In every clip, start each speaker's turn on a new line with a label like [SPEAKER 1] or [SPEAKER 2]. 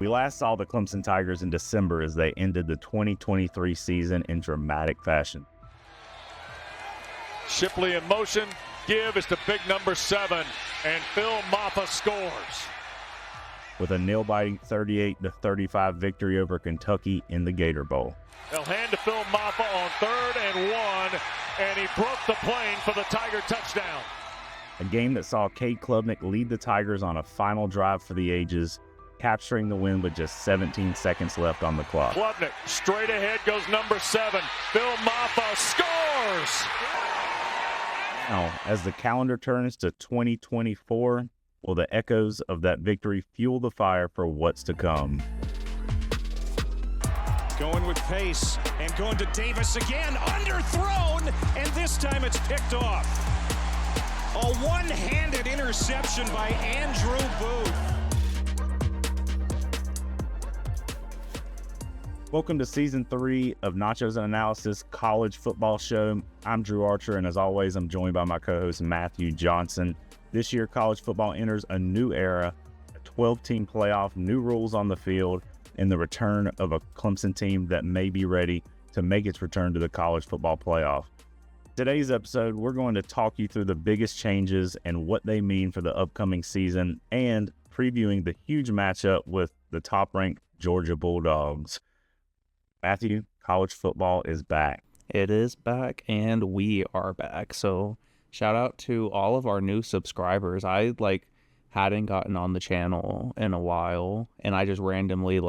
[SPEAKER 1] We last saw the Clemson Tigers in December as they ended the 2023 season in dramatic fashion.
[SPEAKER 2] Shipley in motion, give is to big number 7, and Phil Maffa scores.
[SPEAKER 1] With a nail-biting 38-35 victory over Kentucky in the Gator Bowl.
[SPEAKER 2] They'll hand to Phil Maffa on 3rd and 1, and he broke the plane for the Tiger touchdown.
[SPEAKER 1] A game that saw Cade Klubnik lead the Tigers on a final drive for the ages, capturing the win with just 17 seconds left on the clock.
[SPEAKER 2] Klubnik, straight ahead goes number 7. Phil Maffa scores!
[SPEAKER 1] Now, as the calendar turns to 2024, will the echoes of that victory fuel the fire for what's to come?
[SPEAKER 3] Going with pace, and going to Davis again, underthrown, and this time it's picked off. A one-handed interception by Andrew Booth.
[SPEAKER 1] Welcome to Season 3 of Nachos and Analysis College Football Show. I'm Drew Archer, and as always, I'm joined by my co-host Matthew Johnson. This year, college football enters a new era, a 12-team playoff, new rules on the field, and the return of a Clemson team that may be ready to make its return to the college football playoff. Today's episode, we're going to talk you through the biggest changes and what they mean for the upcoming season, and previewing the huge matchup with the top-ranked Georgia Bulldogs. Matthew, college football is back.
[SPEAKER 4] It is back, and we are back. So shout out to all of our new subscribers. I hadn't gotten on the channel in a while, and I just randomly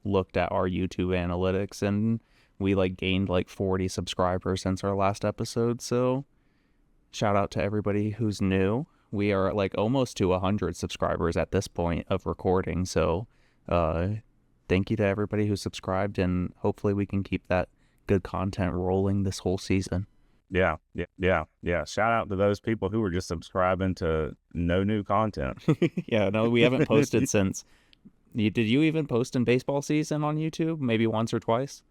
[SPEAKER 4] looked at our YouTube analytics, and we gained 40 subscribers since our last episode. So shout out to everybody who's new. We are almost to 100 subscribers at this point of recording. So thank you to everybody who subscribed, and hopefully we can keep that good content rolling this whole season.
[SPEAKER 1] Yeah. Shout out to those people who were just subscribing to no new content.
[SPEAKER 4] Yeah, no, we haven't posted since. Did you even post in baseball season on YouTube? Maybe once or twice?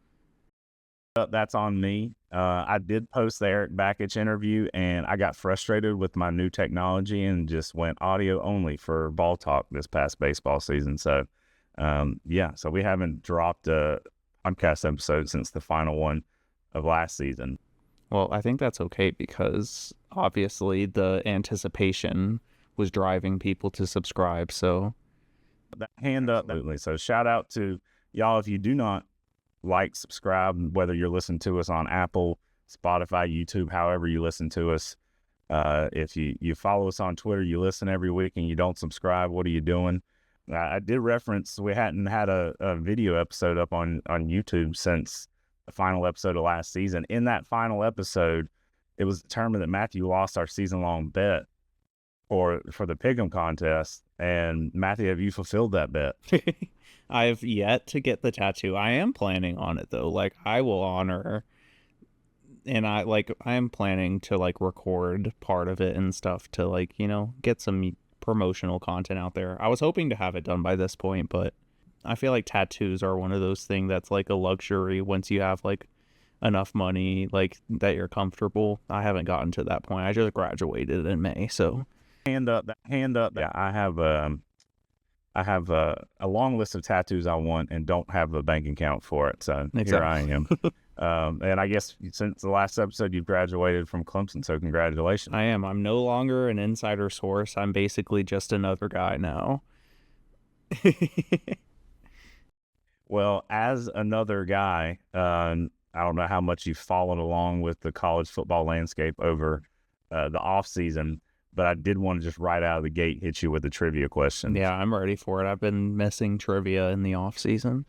[SPEAKER 1] That's on me. I did post the Eric Bakich interview, and I got frustrated with my new technology and just went audio only for ball talk this past baseball season. So, so we haven't dropped a podcast episode since the final one of last season.
[SPEAKER 4] Well, I think that's okay because obviously the anticipation was driving people to subscribe. So
[SPEAKER 1] that hand up. Absolutely. So shout out to y'all. If you do not subscribe, whether you're listening to us on Apple, Spotify, YouTube, however you listen to us, if you follow us on Twitter, you listen every week and you don't subscribe, what are you doing? I did reference we hadn't had a video episode up on YouTube since the final episode of last season. In that final episode, it was determined that Matthew lost our season-long bet for the Pick'em contest. And Matthew, have you fulfilled that bet?
[SPEAKER 4] I've yet to get the tattoo. I am planning on it though. I will honor, and I am planning to record part of it and stuff to get some promotional content out there. I was hoping to have it done by this point, but I feel like tattoos are one of those things that's a luxury once you have enough money that you're comfortable. I haven't gotten to that point. I just graduated in May, so
[SPEAKER 1] hand up. Yeah, I have a long list of tattoos I want and don't have a bank account for it. So
[SPEAKER 4] exactly.
[SPEAKER 1] Here I am. And I guess since the last episode, you've graduated from Clemson, so congratulations.
[SPEAKER 4] I am. I'm no longer an insider source. I'm basically just another guy now.
[SPEAKER 1] Well, as another guy, I don't know how much you've followed along with the college football landscape over the offseason, but I did want to just right out of the gate hit you with a trivia question.
[SPEAKER 4] Yeah, I'm ready for it. I've been missing trivia in the offseason.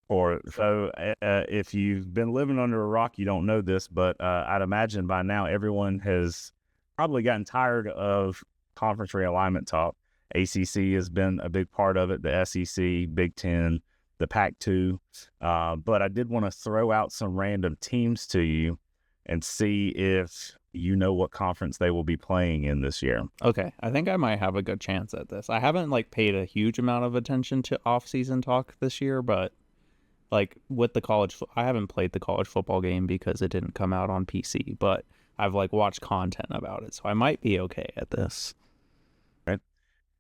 [SPEAKER 1] If you've been living under a rock, you don't know this, but I'd imagine by now everyone has probably gotten tired of conference realignment talk. ACC has been a big part of it, the SEC, Big Ten, the Pac-2. But I did want to throw out some random teams to you and see if you know what conference they will be playing in this year.
[SPEAKER 4] Okay, I think I might have a good chance at this. I haven't paid a huge amount of attention to off-season talk this year, but with the college, I haven't played the college football game because it didn't come out on PC, but I've watched content about it, so I might be okay at this.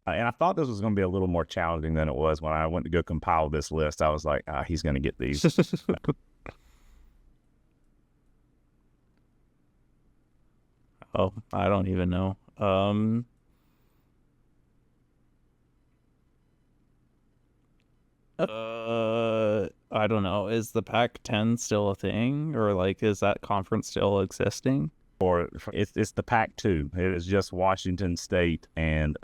[SPEAKER 1] And I thought this was going to be a little more challenging than it was. When I went to go compile this list, I was like, he's going to get these.
[SPEAKER 4] Oh, I don't even know. I don't know. Is the Pac-10 still a thing, or like is that conference still existing?
[SPEAKER 1] Or it's the Pac-2. It is just Washington State and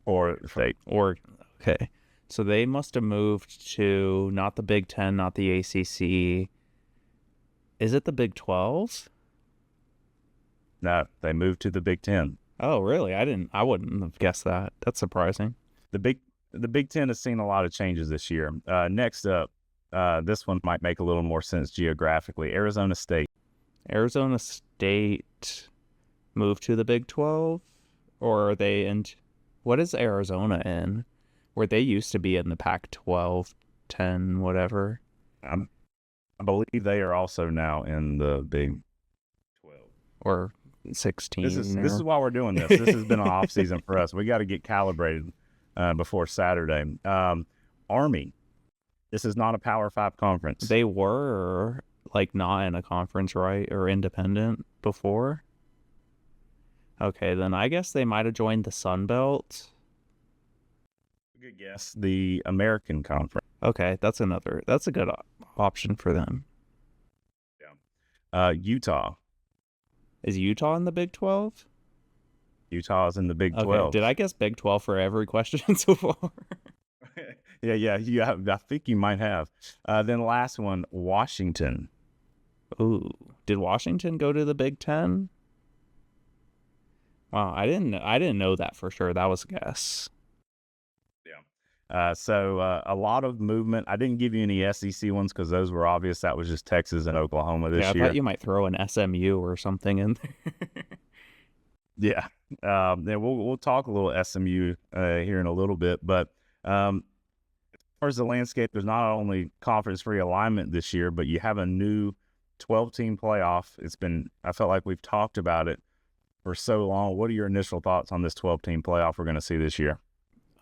[SPEAKER 1] or State.
[SPEAKER 4] Okay, so they must have moved to not the Big Ten, not the ACC. Is it the Big 12?
[SPEAKER 1] No, they moved to the Big Ten.
[SPEAKER 4] Oh, really? I wouldn't have guessed that. That's surprising.
[SPEAKER 1] The Big Ten has seen a lot of changes this year. Next up, this one might make a little more sense geographically. Arizona State.
[SPEAKER 4] Arizona State moved to the Big 12, or are they in? What is Arizona in? Where they used to be in the Pac-12, 10, whatever.
[SPEAKER 1] I believe they are also now in the Big 12
[SPEAKER 4] or 16.
[SPEAKER 1] This is why we're doing this. This has been an off season for us. We got to get calibrated before Saturday. Army. This is not a Power 5 conference.
[SPEAKER 4] They were like not in a conference, right? Or independent before? Okay, then I guess they might have joined the Sun Belt.
[SPEAKER 1] Good guess. The American Conference.
[SPEAKER 4] Okay, that's a good option for them.
[SPEAKER 1] Yeah. Utah.
[SPEAKER 4] Is Utah in the Big 12?
[SPEAKER 1] Utah's in the Big 12.
[SPEAKER 4] Okay, did I guess Big 12 for every question so far?
[SPEAKER 1] Yeah. I think you might have. Then last one, Washington.
[SPEAKER 4] Ooh, did Washington go to the Big 10? Wow, I didn't know that for sure. That was a guess.
[SPEAKER 1] Yeah. So a lot of movement. I didn't give you any SEC ones because those were obvious. That was just Texas and Oklahoma this year.
[SPEAKER 4] I thought you might throw an SMU or something in there.
[SPEAKER 1] Yeah. Then we'll talk a little SMU here in a little bit, but as far as the landscape, there's not only conference realignment this year, but you have a new 12-team playoff. I felt like we've talked about it for so long. What are your initial thoughts on this 12-team playoff we're going to see this year?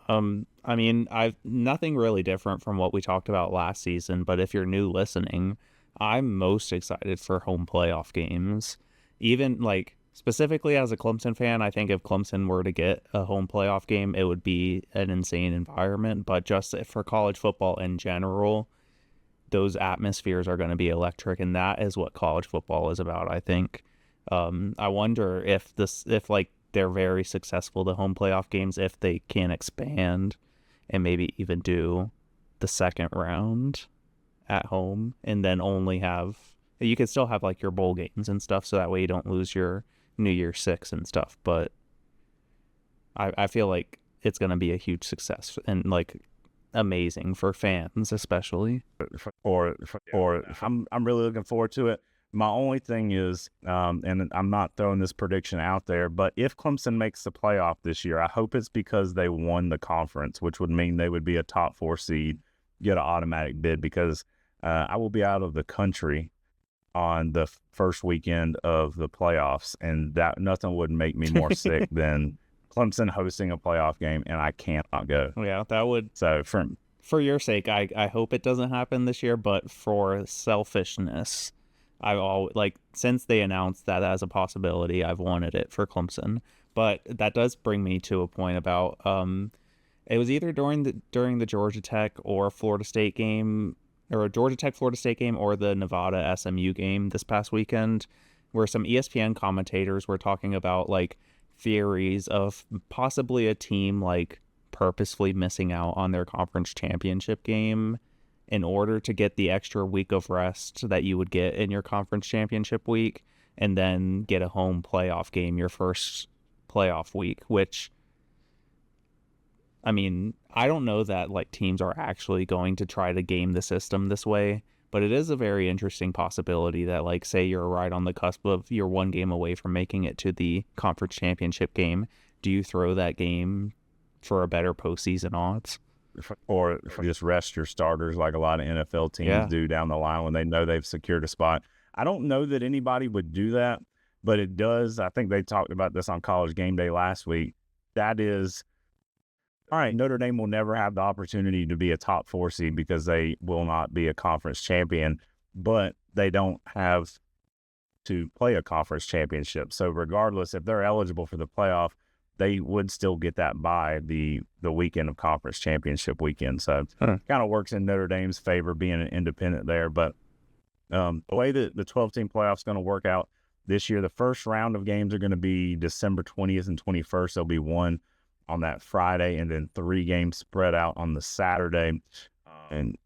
[SPEAKER 4] I mean, I've nothing really different from what we talked about last season, but if you're new listening, I'm most excited for home playoff games. Even like specifically as a Clemson fan, I think if Clemson were to get a home playoff game, it would be an insane environment. But just for college football in general, those atmospheres are going to be electric, and that is what college football is about, I think. I wonder if like they're very successful, the home playoff games, if they can expand and maybe even do the second round at home and then only have, you could still have like your bowl games and stuff, so that way you don't lose your New Year's Six and stuff. But I feel like it's going to be a huge success and like amazing for fans, especially.
[SPEAKER 1] I'm really looking forward to it. My only thing is, and I'm not throwing this prediction out there, but if Clemson makes the playoff this year, I hope it's because they won the conference, which would mean they would be a top 4 seed, get an automatic bid, because I will be out of the country on the first weekend of the playoffs, and that nothing would make me more sick than Clemson hosting a playoff game, and I cannot go.
[SPEAKER 4] Yeah, that would.
[SPEAKER 1] So
[SPEAKER 4] for your sake, I hope it doesn't happen this year, but for selfishness, I've always, like, since they announced that as a possibility, I've wanted it for Clemson. But that does bring me to a point about it was either during the Georgia Tech or Florida State game, or a Georgia Tech Florida State game, or the Nevada SMU game this past weekend, where some ESPN commentators were talking about like theories of possibly a team like purposefully missing out on their conference championship game in order to get the extra week of rest that you would get in your conference championship week, and then get a home playoff game your first playoff week, which, I mean, I don't know that like teams are actually going to try to game the system this way, but it is a very interesting possibility that, like, say you're right on the cusp of you're one game away from making it to the conference championship game. Do you throw that game for a better postseason odds?
[SPEAKER 1] Or just rest your starters like a lot of NFL teams do down the line when they know they've secured a spot. I don't know that anybody would do that, but it does. I think they talked about this on College Game Day last week. That is All right, Notre Dame will never have the opportunity to be a top 4 seed because they will not be a conference champion, but they don't have to play a conference championship. So regardless, if they're eligible for the playoff, they would still get that by the weekend of conference championship weekend. So kind of works in Notre Dame's favor being an independent there. But the way that the 12-team playoff is going to work out this year, the first round of games are going to be December 20th and 21st. There'll be one on that Friday and then 3 games spread out on the Saturday. And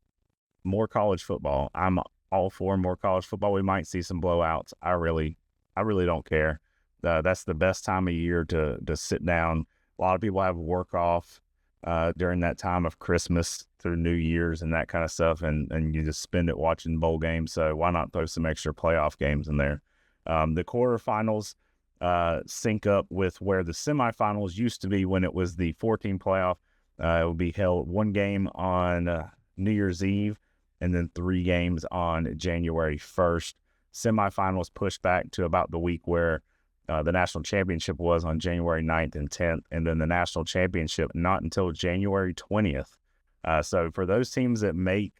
[SPEAKER 1] more college football. I'm all for more college football. We might see some blowouts. I really don't care. That's the best time of year to sit down. A lot of people have work off during that time of Christmas through New Year's and that kind of stuff, and you just spend it watching bowl games. So why not throw some extra playoff games in there? The quarterfinals sync up with where the semifinals used to be when it was the 14 playoff. It will be held 1 game on New Year's Eve and then 3 games on January 1st. Semifinals pushed back to about the week where the national championship was on January 9th and 10th, and then the national championship not until January 20th. So for those teams that make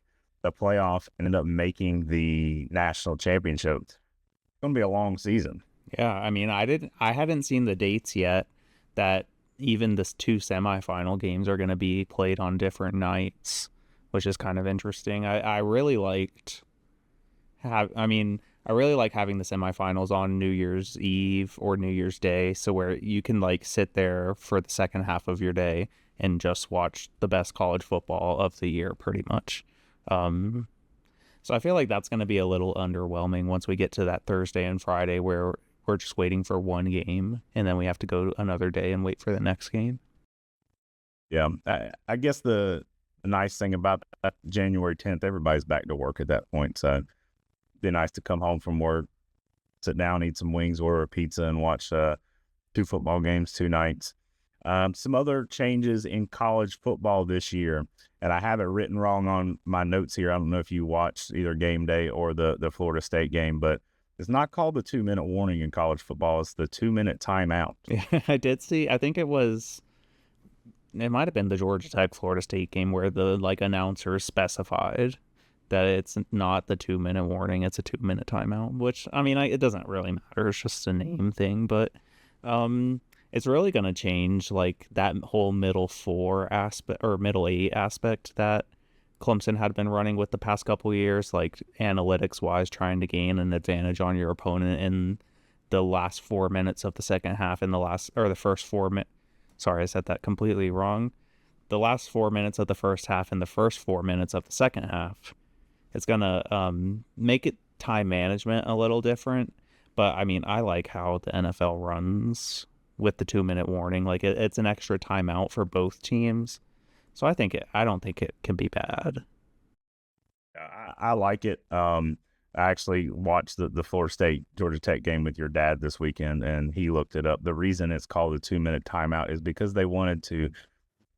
[SPEAKER 1] the playoff and end up making the national championship, it's going to be a long season.
[SPEAKER 4] Yeah, I mean, I hadn't seen the dates yet that even the 2 semifinal games are going to be played on different nights, which is kind of interesting. I really liked I really like having the semifinals on New Year's Eve or New Year's Day, so where you can like sit there for the second half of your day and just watch the best college football of the year, pretty much. So I feel like that's going to be a little underwhelming once we get to that Thursday and Friday where we're just waiting for one game and then we have to go another day and wait for the next game.
[SPEAKER 1] Yeah, I guess the nice thing about that, January 10th, everybody's back to work at that point. So it'd be nice to come home from work, sit down, eat some wings, order a pizza, and watch 2 football games 2 nights. Some other changes in college football this year, and I have it written wrong on my notes here. I don't know if you watched either game day or the Florida State game, but it's not called the 2-minute warning in college football. It's the 2-minute timeout.
[SPEAKER 4] Yeah, I did see. I think it might have been the Georgia Tech Florida State game where the announcer specified that it's not the 2-minute warning, it's a 2-minute timeout, which, I mean, it doesn't really matter. It's just a name thing, but it's really going to change that whole middle 4 aspect or middle 8 aspect that Clemson had been running with the past couple of years, analytics wise, trying to gain an advantage on your opponent in the last 4 minutes of the second half and the first 4 minutes. Sorry, I said that completely wrong. The last 4 minutes of the first half and the first 4 minutes of the second half. It's going to make it time management a little different. But, I mean, I like how the NFL runs with the 2-minute warning. It's an extra timeout for both teams. So I don't think it can be bad.
[SPEAKER 1] I like it. I actually watched the Florida State Georgia Tech game with your dad this weekend, and he looked it up. The reason it's called the 2-minute timeout is because they wanted to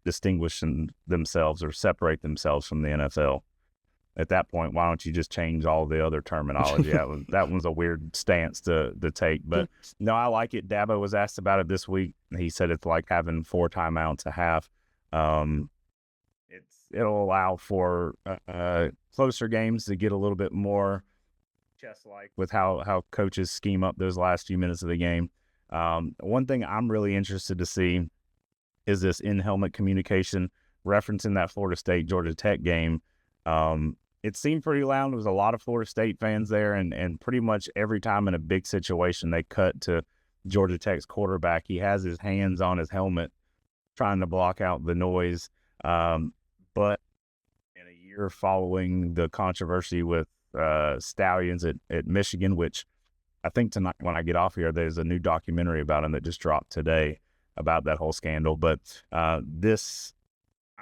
[SPEAKER 1] distinguish themselves or separate themselves from the NFL. At that point, why don't you just change all the other terminology? that one's a weird stance to take. But no, I like it. Dabo was asked about it this week. He said it's like having 4 timeouts a half. It'll allow for closer games to get a little bit more chess-like with how coaches scheme up those last few minutes of the game. One thing I'm really interested to see is this in-helmet communication, referencing that Florida State Georgia Tech game. It seemed pretty loud. There was a lot of Florida State fans there, and pretty much every time in a big situation they cut to Georgia Tech's quarterback, he has his hands on his helmet trying to block out the noise. But in a year following the controversy with Stallions at Michigan, which I think tonight when I get off here, there's a new documentary about him that just dropped today about that whole scandal. But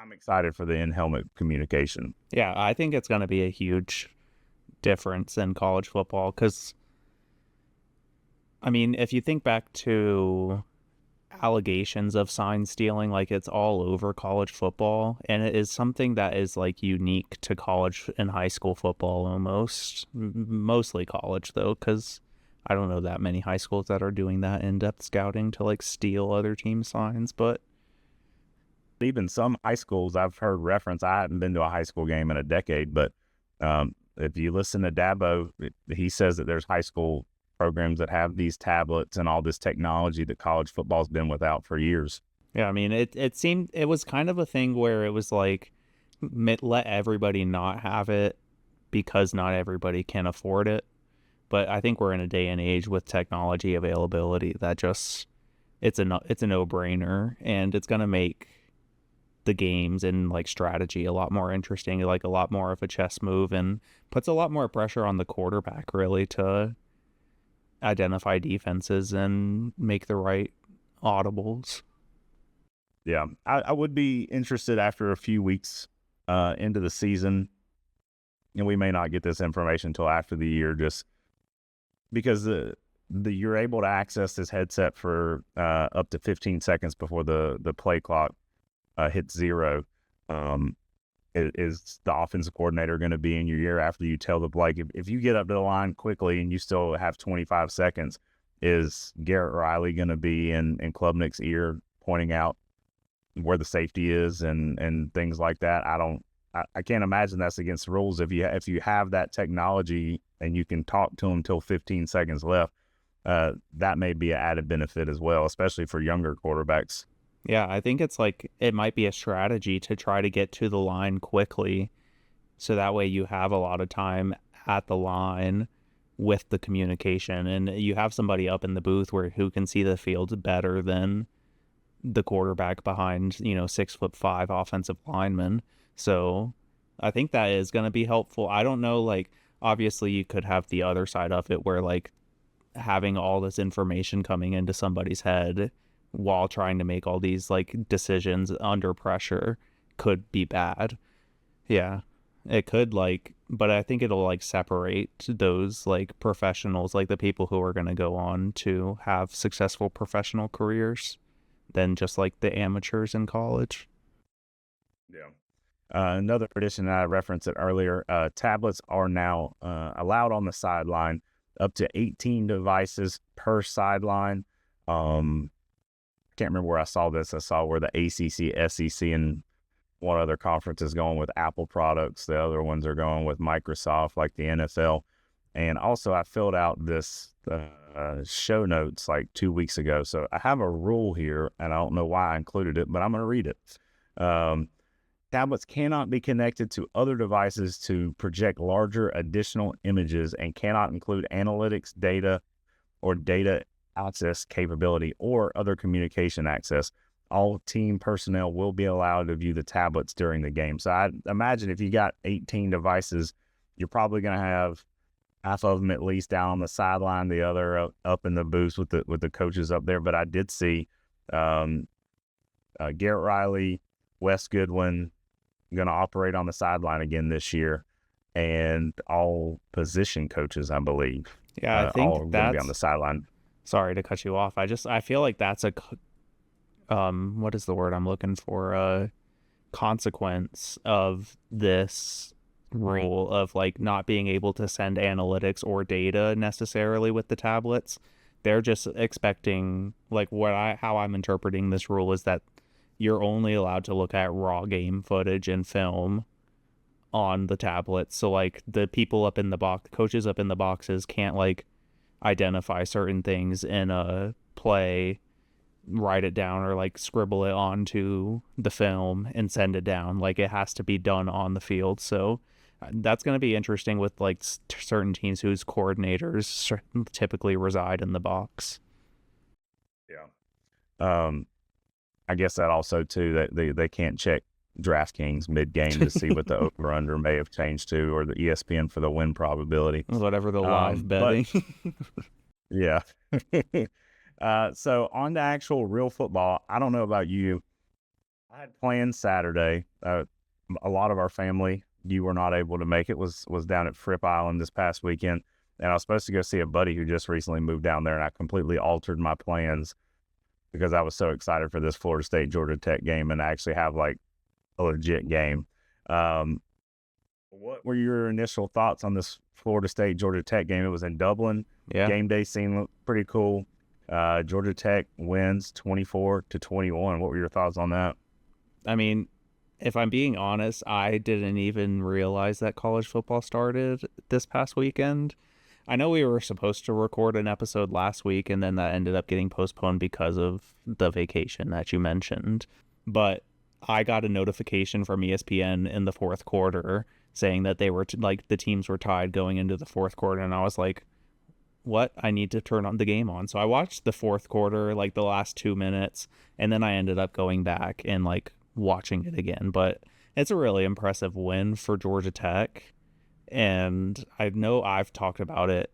[SPEAKER 1] I'm excited for the in-helmet communication.
[SPEAKER 4] Yeah, I think it's going to be a huge difference in college football because, I mean, if you think back to allegations of sign stealing, it's all over college football, and it is something that is unique to college and high school football almost. Mostly college, though, because I don't know that many high schools that are doing that in-depth scouting to steal other team signs, but
[SPEAKER 1] even some high schools I've heard reference. I haven't been to a high school game in a decade, but if you listen to Dabo, he says that there's high school programs that have these tablets and all this technology that college football's been without for years.
[SPEAKER 4] Yeah, I mean, it seemed it was kind of a thing where it was like, let everybody not have it because not everybody can afford it. But I think we're in a day and age with technology availability that just it's a no-brainer, and it's gonna make the games and like strategy a lot more interesting, like a lot more of a chess move, and puts a lot more pressure on the quarterback really to identify defenses and make the right audibles.
[SPEAKER 1] Yeah, I would be interested after a few weeks into the season, and we may not get this information until after the year, just because you're able to access this headset for up to 15 seconds before the play clock hits zero. Is the offensive coordinator going to be in your ear after you tell the like if you get up to the line quickly and you still have 25 seconds, is Garrett Riley going to be in Klubnik's ear pointing out where the safety is and things like that? I can't imagine that's against the rules. If you have that technology and you can talk to them till 15 seconds left, that may be an added benefit as well, especially for younger quarterbacks.
[SPEAKER 4] Yeah, I think it's like it might be a strategy to try to get to the line quickly, so that way you have a lot of time at the line with the communication, and you have somebody up in the booth who can see the field better than the quarterback behind 6'5" offensive lineman. So I think that is going to be helpful. I don't know, like obviously you could have the other side of it where like having all this information coming into somebody's head while trying to make all these like decisions under pressure could be bad. Yeah, it could, like, but I think it'll like separate those like professionals, like the people who are going to go on to have successful professional careers, than just like the amateurs in college.
[SPEAKER 1] Yeah. Another addition that I referenced it earlier, tablets are now allowed on the sideline, up to 18 devices per sideline. Can't remember where I saw this. I saw where the ACC, SEC, and one other conference is going with Apple products. The other ones are going with Microsoft, like the NFL. And also, I filled out this show notes like 2 weeks ago. So I have a rule here, and I don't know why I included it, but I'm going to read it. Tablets cannot be connected to other devices to project larger additional images and cannot include analytics data or data access capability or other communication access. All team personnel will be allowed to view the tablets during the game. So I imagine if you got 18 devices, you're probably going to have half of them at least down on the sideline, the other up in the booth with the coaches up there. But I did see Garrett Riley, Wes Goodwin going to operate on the sideline again this year, and all position coaches, I believe.
[SPEAKER 4] Yeah, I think
[SPEAKER 1] all going to be on the sideline.
[SPEAKER 4] Sorry to cut you off. I feel like that's a what is the word I'm looking for? Consequence of this rule of like not being able to send analytics or data necessarily with the tablets. They're just expecting, like, how I'm interpreting this rule is that you're only allowed to look at raw game footage and film on the tablets. So like the people up in the box, coaches up in the boxes can't like identify certain things in a play, write it down, or like scribble it onto the film and send it down. Like it has to be done on the field. So that's going to be interesting with like certain teams whose coordinators typically reside in the box.
[SPEAKER 1] Yeah. I guess that also too, that they can't check DraftKings mid-game to see what the over-under may have changed to, or the ESPN for the win probability.
[SPEAKER 4] Whatever the live betting.
[SPEAKER 1] Yeah. So on to actual real football, I don't know about you. I had plans Saturday. A lot of our family, you were not able to make it, was down at Fripp Island this past weekend. And I was supposed to go see a buddy who just recently moved down there, and I completely altered my plans because I was so excited for this Florida State Georgia Tech game and actually have like a legit game. What were your initial thoughts on this Florida State Georgia Tech game? It was in Dublin.
[SPEAKER 4] Yeah.
[SPEAKER 1] Game day seemed pretty cool. Georgia Tech wins 24-21. What were your thoughts on that?
[SPEAKER 4] I mean, if I'm being honest, I didn't even realize that college football started this past weekend. I know we were supposed to record an episode last week, and then that ended up getting postponed because of the vacation that you mentioned. But I got a notification from ESPN in the fourth quarter saying that they were the teams were tied going into the fourth quarter, and I was like, what? I need to turn on the game on. So I watched the fourth quarter, like the last 2 minutes, and then I ended up going back and like watching it again. But it's a really impressive win for Georgia Tech, and I know I've talked about it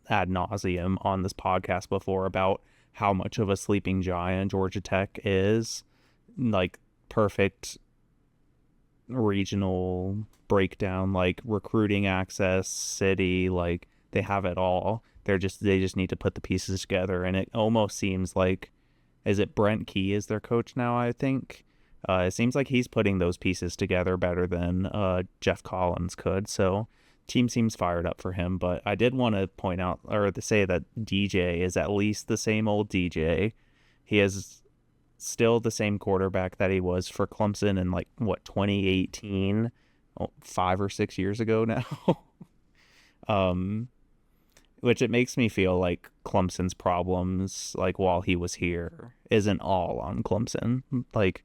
[SPEAKER 4] ad nauseum on this podcast before about how much of a sleeping giant Georgia Tech is. Like, perfect regional breakdown, like recruiting access, city, like they have it all. They just need to put the pieces together, and it almost seems like, is it Brent Key is their coach now, I think? It seems like he's putting those pieces together better than Jeff Collins could. So team seems fired up for him. But I did want to point out, or to say, that DJ is at least the same old DJ. He is still the same quarterback that he was for Clemson in 2018, 5 or 6 years ago now. Which it makes me feel like Clemson's problems, like while he was here, isn't all on Clemson. Like,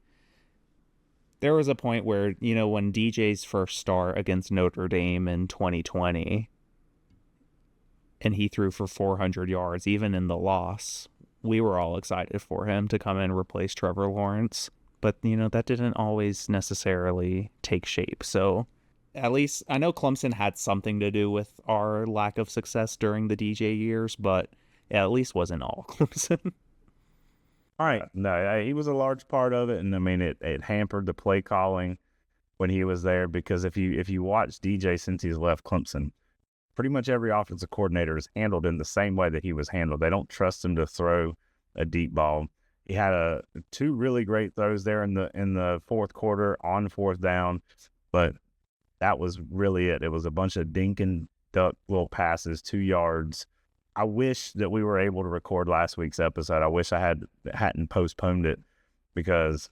[SPEAKER 4] there was a point where, when DJ's first start against Notre Dame in 2020, and he threw for 400 yards, even in the loss, we were all excited for him to come in and replace Trevor Lawrence. But, that didn't always necessarily take shape. So at least I know Clemson had something to do with our lack of success during the DJ years, but it at least wasn't all Clemson.
[SPEAKER 1] All right. No, he was a large part of it, and I mean it hampered the play calling when he was there, because if you watch DJ since he's left Clemson, pretty much every offensive coordinator is handled in the same way that he was handled. They don't trust him to throw a deep ball. He had two really great throws there in the fourth quarter on fourth down, but that was really it. It was a bunch of dink and duck little passes, 2 yards. I wish that we were able to record last week's episode. I wish I hadn't postponed it, because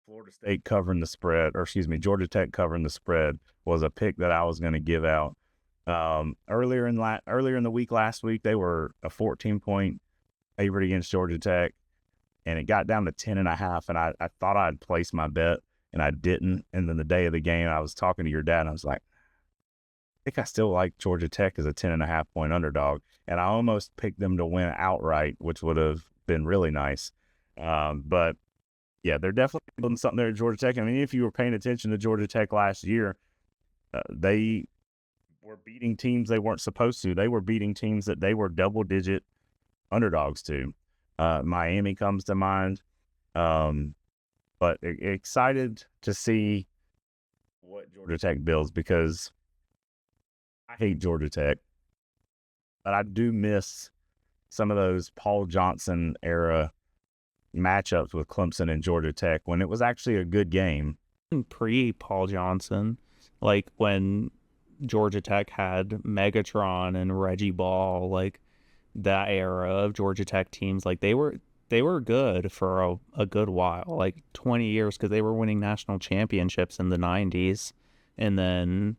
[SPEAKER 1] Florida State covering the spread, or excuse me, Georgia Tech covering the spread was a pick that I was going to give out. Earlier in the week last week, they were a 14-point favorite against Georgia Tech, and it got down to 10.5, and I thought I'd place my bet, and I didn't. And then the day of the game, I was talking to your dad, and I was like, I think I still like Georgia Tech as a 10.5-point underdog, and I almost picked them to win outright, which would have been really nice. But yeah, they're definitely building something there at Georgia Tech. I mean, if you were paying attention to Georgia Tech last year, they were beating teams they weren't supposed to. They were beating teams that they were double-digit underdogs to. Miami comes to mind. But excited to see what Georgia Tech builds, because I hate Georgia Tech, but I do miss some of those Paul Johnson era matchups with Clemson and Georgia Tech when it was actually a good game.
[SPEAKER 4] Pre-Paul Johnson, like when Georgia Tech had Megatron and Reggie Ball, like that era of Georgia Tech teams, like they were good for a good while, like 20 years, because they were winning national championships in the 90s, and then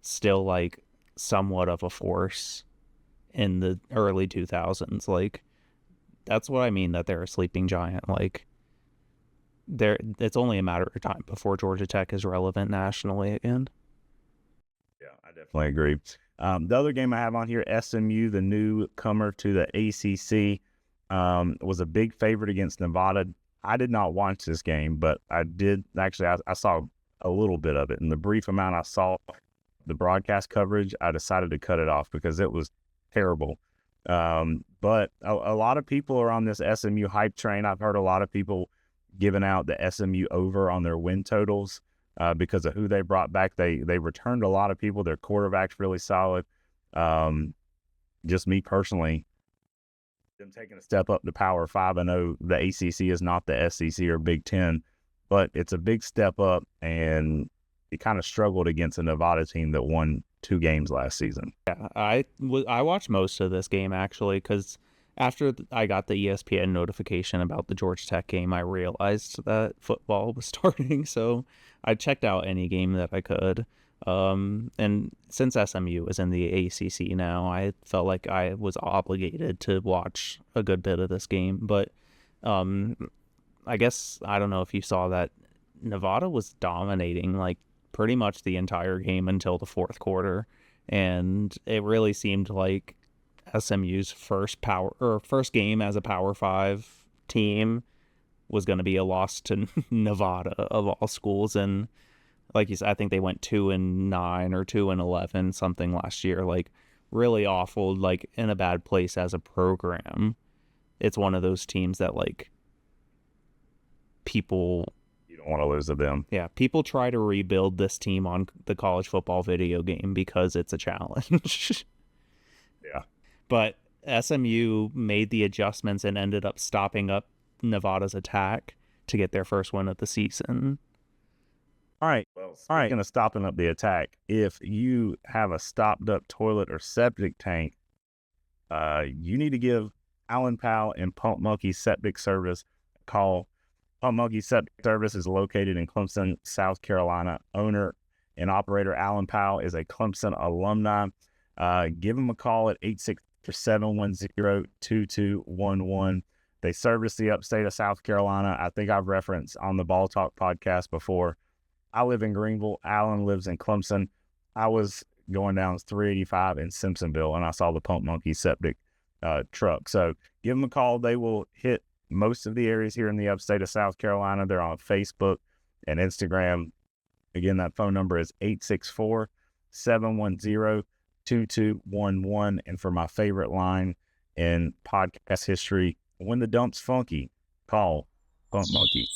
[SPEAKER 4] still like somewhat of a force in the early 2000s. Like, that's what I mean, that they're a sleeping giant. Like, it's only a matter of time before Georgia Tech is relevant nationally again.
[SPEAKER 1] Yeah, I definitely agree. The other game I have on here, SMU, the newcomer to the ACC, was a big favorite against Nevada. I did not watch this game, but I did actually. I saw a little bit of it. In the brief amount I saw the broadcast coverage, I decided to cut it off because it was terrible. But a lot of people are on this SMU hype train. I've heard a lot of people giving out the SMU over on their win totals because of who they brought back. They returned a lot of people. Their quarterback's really solid. Just me personally, them taking a step up to Power 5. I know the ACC is not the SEC or Big Ten, but it's a big step up, and it kind of struggled against a Nevada team that won 2 games last season.
[SPEAKER 4] Yeah, I watched most of this game, actually, because After I got the ESPN notification about the Georgia Tech game, I realized that football was starting, so I checked out any game that I could. And since SMU is in the ACC now, I felt like I was obligated to watch a good bit of this game. But I guess, I don't know if you saw that Nevada was dominating like pretty much the entire game until the fourth quarter. And it really seemed like SMU's first game as a Power 5 team was going to be a loss to Nevada of all schools. And like you said, I think they went 2-9 or 2-11 something last year. Like really awful, like in a bad place as a program. It's one of those teams that like people,
[SPEAKER 1] You don't want to lose to them.
[SPEAKER 4] yeah, people try to rebuild this team on the college football video game because it's a challenge.
[SPEAKER 1] Yeah.
[SPEAKER 4] But SMU made the adjustments and ended up stopping up Nevada's attack to get their first win of the season.
[SPEAKER 1] All right. Well, speaking of stopping up the attack, if you have a stopped up toilet or septic tank, you need to give Allen Powell and Pump Monkey Septic Service a call. Pump Monkey Septic Service is located in Clemson, South Carolina. Owner and operator Allen Powell is a Clemson alumni. Give them a call at 864-710-2211. They service the upstate of South Carolina. I think I've referenced on the Ball Talk podcast before. I live in Greenville. Allen lives in Clemson. I was going down 385 in Simpsonville, and I saw the Pump Monkey Septic truck. So give them a call. They will hit most of the areas here in the upstate of South Carolina. They're on Facebook and Instagram. Again, that phone number is 864-710-2211. And for my favorite line in podcast history, when the dump's funky, call Pump Monkey.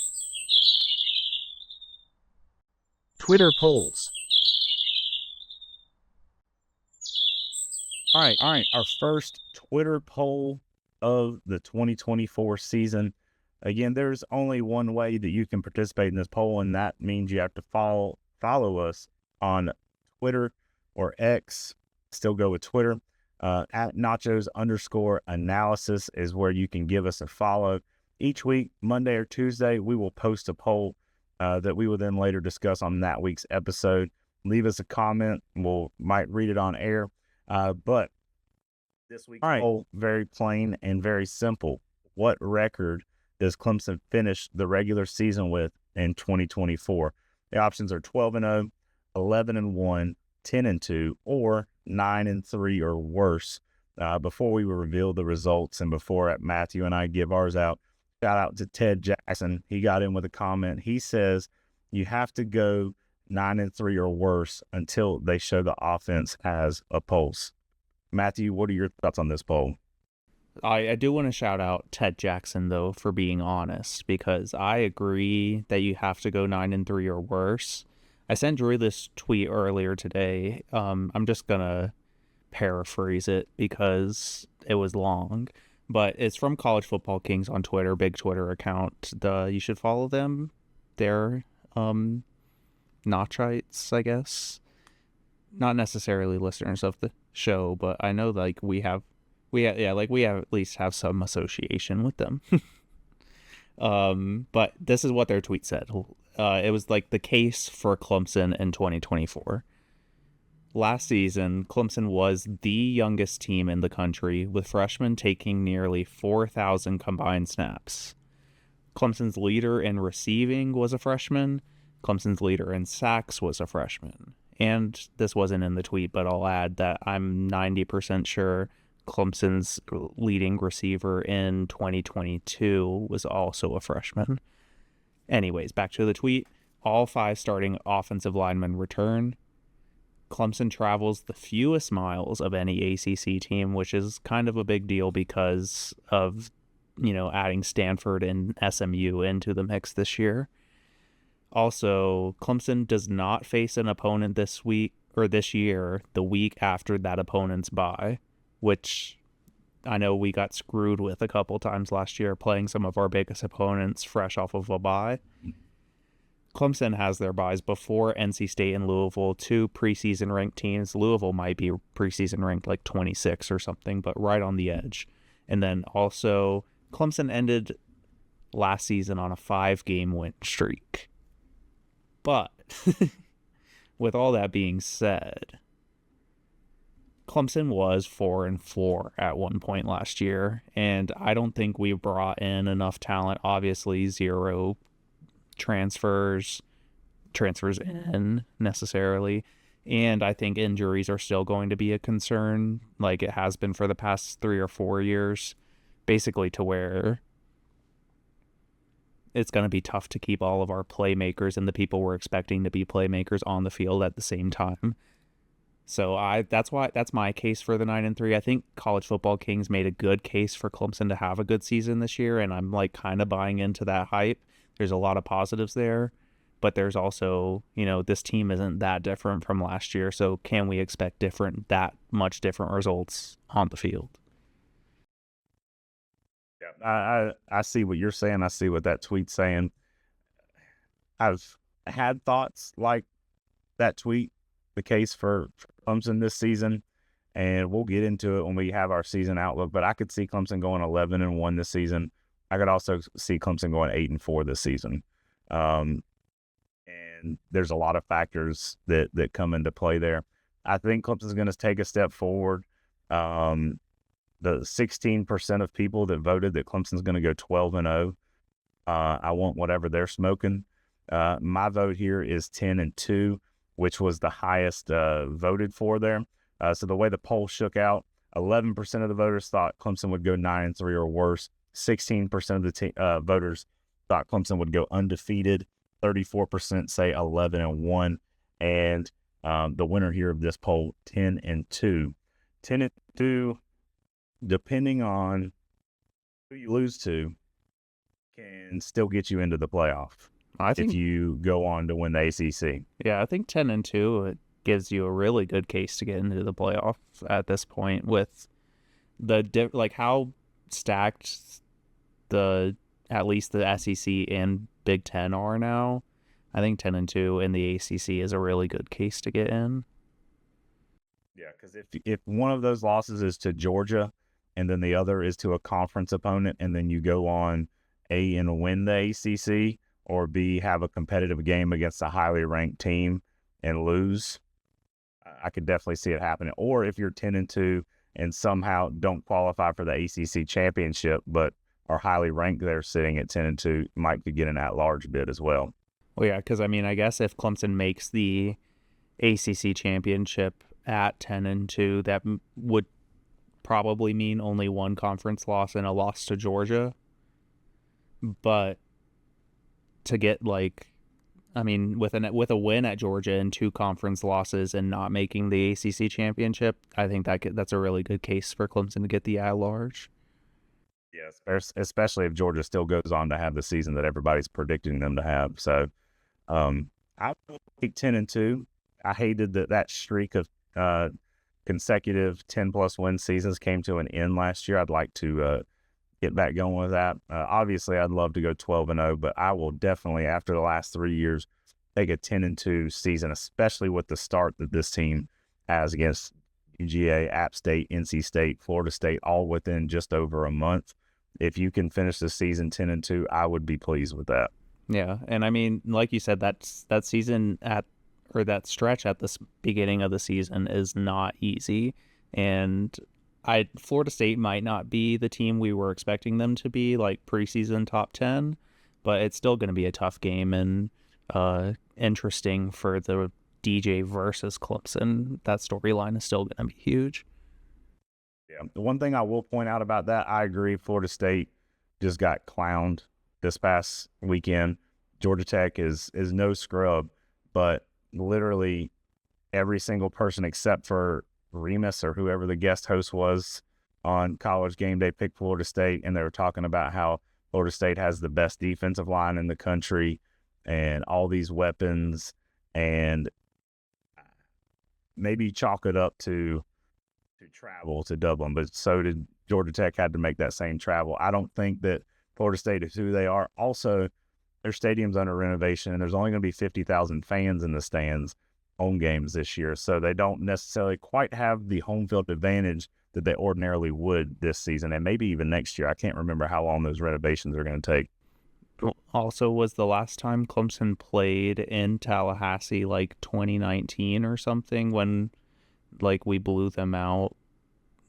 [SPEAKER 5] Twitter polls.
[SPEAKER 1] All right. Our first Twitter poll of the 2024 season. Again, there's only one way that you can participate in this poll, and that means you have to follow us on Twitter or X. Still go with Twitter. At Nachos_analysis is where you can give us a follow. Each week, Monday or Tuesday, we will post a poll that we will then later discuss on that week's episode. Leave us a comment. Might read it on air. But this week's poll, very plain and very simple. What record does Clemson finish the regular season with in 2024? The options are 12-0, 11-1, 10-2, or 9-3 or worse. Before we reveal the results and before Matthew and I give ours out, shout out to Ted Jackson. He got in with a comment. He says you have to go 9-3 or worse until they show the offense has a pulse. Matthew, what are your thoughts on this poll?
[SPEAKER 4] I do want to shout out Ted Jackson, though, for being honest, because I agree that you have to go 9-3 or worse. I sent Drew this tweet earlier today. I'm just going to paraphrase it because it was long, but it's from College Football Kings on Twitter, big Twitter account. You should follow them. They're Nachites, I guess. Not necessarily listeners of the show, but I know like we at least have some association with them. But this is what their tweet said. It was like the case for Clemson in 2024. Last season, Clemson was the youngest team in the country, with freshmen taking nearly 4,000 combined snaps. Clemson's leader in receiving was a freshman. Clemson's leader in sacks was a freshman. And this wasn't in the tweet, but I'll add that I'm 90% sure Clemson's leading receiver in 2022 was also a freshman. Anyways, back to the tweet. All 5 starting offensive linemen return. Clemson travels the fewest miles of any ACC team, which is kind of a big deal because of, adding Stanford and SMU into the mix this year. Also, Clemson does not face an opponent this year, the week after that opponent's bye, which I know we got screwed with a couple times last year, playing some of our biggest opponents fresh off of a bye. Clemson has their byes before NC State and Louisville, 2 preseason ranked teams. Louisville might be preseason ranked like 26 or something, but right on the edge. And then also Clemson ended last season on a 5-game win streak. But with all that being said, Clemson was 4-4 at one point last year, and I don't think we brought in enough talent. Obviously, 0 transfers in necessarily, and I think injuries are still going to be a concern, like it has been for the past 3 or 4 years, basically to where it's going to be tough to keep all of our playmakers and the people we're expecting to be playmakers on the field at the same time. So that's my case for the 9-3. I think College Football Kings made a good case for Clemson to have a good season this year, and I'm like kind of buying into that hype. There's a lot of positives there, but there's also, this team isn't that different from last year. So can we expect that much different results on the field?
[SPEAKER 1] Yeah, I see what you're saying. I see what that tweet's saying. I've had thoughts like that tweet, the case for Clemson this season, and we'll get into it when we have our season outlook. But I could see Clemson going 11-1 this season. I could also see Clemson going 8-4 this season. And there's a lot of factors that come into play there. I think Clemson's going to take a step forward. The 16% of people that voted that Clemson's going to go 12-0, I want whatever they're smoking. My vote here is 10-2, which was the highest voted for there. So the way the poll shook out, 11% of the voters thought Clemson would go 9-3 or worse. 16% of the voters thought Clemson would go undefeated. 34% say 11-1. And the winner here of this poll, 10-2. 10-2, depending on who you lose to, can still get you into the playoff. I think if you go on to win the ACC.
[SPEAKER 4] Yeah, I think 10-2 it gives you a really good case to get into the playoff at this point with how stacked at least the SEC and Big Ten are now. I think 10-2 in the ACC is a really good case to get in.
[SPEAKER 1] Yeah, because if one of those losses is to Georgia and then the other is to a conference opponent, and then you go on A and win the ACC, or B, have a competitive game against a highly ranked team and lose, I could definitely see it happening. Or if you're 10-2 and somehow don't qualify for the ACC championship, but are highly ranked there sitting at 10-2, might could get an at-large bid as well.
[SPEAKER 4] Well, yeah, because, I guess if Clemson makes the ACC championship at 10-2, that would probably mean only one conference loss and a loss to Georgia. But to get with a win at Georgia and 2 conference losses and not making the ACC championship, I think that's a really good case for Clemson to get the at-large.
[SPEAKER 1] Yes, especially if Georgia still goes on to have the season that everybody's predicting them to have. So I think 10-2. I hated that streak of consecutive 10-plus win seasons came to an end last year. I'd like to get back going with that. Obviously, I'd love to go 12-0, but I will definitely, after the last 3 years, take a 10-2 season, especially with the start that this team has against UGA, App State, NC State, Florida State, all within just over a month. If you can finish the season 10-2, I would be pleased with that.
[SPEAKER 4] Yeah, and like you said, that season that stretch at the beginning of the season is not easy, and Florida State might not be the team we were expecting them to be, like preseason top 10, but it's still going to be a tough game and interesting for the DJ versus Clemson. That storyline is still going to be huge.
[SPEAKER 1] Yeah, the one thing I will point out about that, I agree, Florida State just got clowned this past weekend. Georgia Tech is no scrub, but literally every single person except for Remus or whoever the guest host was on College Game Day picked Florida State, and they were talking about how Florida State has the best defensive line in the country and all these weapons, and maybe chalk it up to travel to Dublin, but so did Georgia Tech, had to make that same travel. I don't think that Florida State is who they are. Also, their stadium's under renovation, and there's only going to be 50,000 fans in the stands home games this year, so they don't necessarily quite have the home field advantage that they ordinarily would this season and maybe even next year. I can't remember how long those renovations are going to take.
[SPEAKER 4] Also, was the last time Clemson played in Tallahassee like 2019 or something when like we blew them out,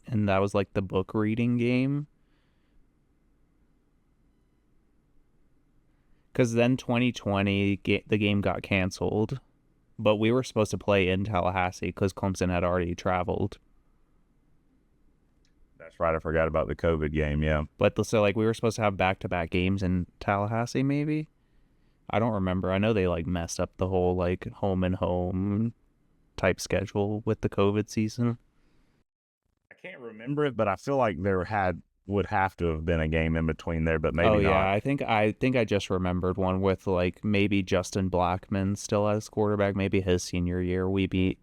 [SPEAKER 4] and that was like the book reading game? Because then 2020 the game got canceled, but we were supposed to play in Tallahassee because Clemson had already traveled.
[SPEAKER 1] That's right. I forgot about the COVID game. Yeah.
[SPEAKER 4] But so like we were supposed to have back-to-back games in Tallahassee, maybe? I don't remember. I know they like messed up the whole like home and home type schedule with the COVID season.
[SPEAKER 1] I can't remember it, but I feel like would have to have been a game in between there, but maybe not.
[SPEAKER 4] Yeah, I think I just remembered one with like maybe Justin Blackman still as quarterback, maybe his senior year. We beat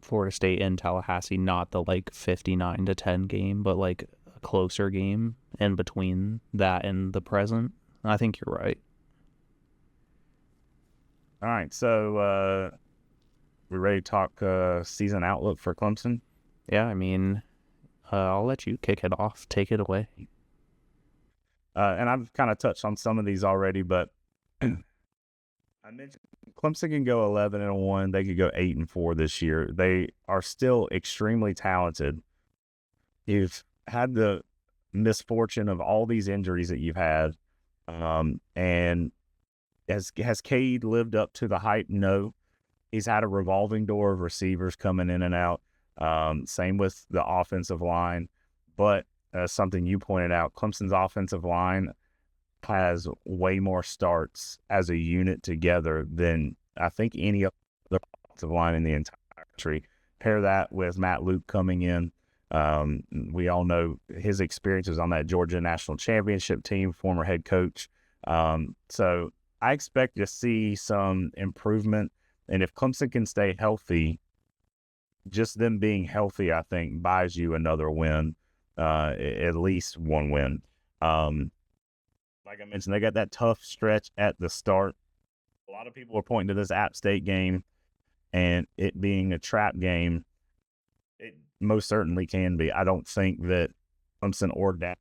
[SPEAKER 4] Florida State in Tallahassee, not the like 59-10 game, but like a closer game in between that and the present. I think you're right.
[SPEAKER 1] All right, so we ready to talk season outlook for Clemson?
[SPEAKER 4] Yeah, I mean, I'll let you kick it off. Take it away.
[SPEAKER 1] And I've kind of touched on some of these already, but I mentioned Clemson can go 11-1. They could go 8-4 this year. They are still extremely talented. You've had the misfortune of all these injuries that you've had, and has Cade lived up to the hype? No. He's had a revolving door of receivers coming in and out. Same with the offensive line, but something you pointed out, Clemson's offensive line has way more starts as a unit together than I think any other offensive line in the entire country. Pair that with Matt Luke coming in. We all know his experiences on that Georgia national championship team, former head coach. So I expect to see some improvement. And if Clemson can stay healthy, just them being healthy, I think, buys you another win, at least one win. Like I mentioned, they got that tough stretch at the start. A lot of people are pointing to this App State game and it being a trap game. It most certainly can be. I don't think that Clemson or Dab,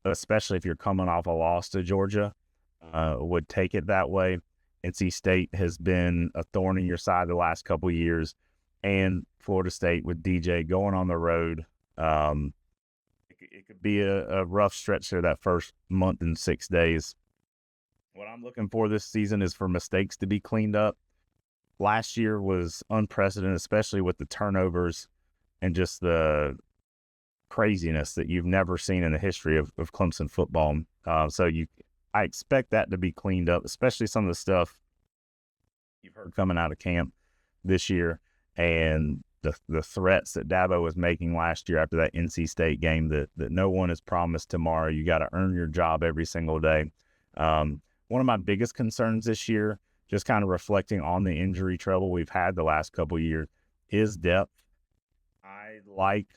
[SPEAKER 1] especially if you're coming off a loss to Georgia, would take it that way. NC State has been a thorn in your side the last couple of years, and Florida State with DJ going on the road. It could be a rough stretch there that first month and 6 days. What I'm looking for this season is for mistakes to be cleaned up. Last year was unprecedented, especially with the turnovers and just the craziness that you've never seen in the history of Clemson football. I expect that to be cleaned up, especially some of the stuff you've heard coming out of camp this year and the threats that Dabo was making last year after that NC State game that no one is promised tomorrow. You got to earn your job every single day. One of my biggest concerns this year, just kind of reflecting on the injury trouble we've had the last couple of years, is depth. I like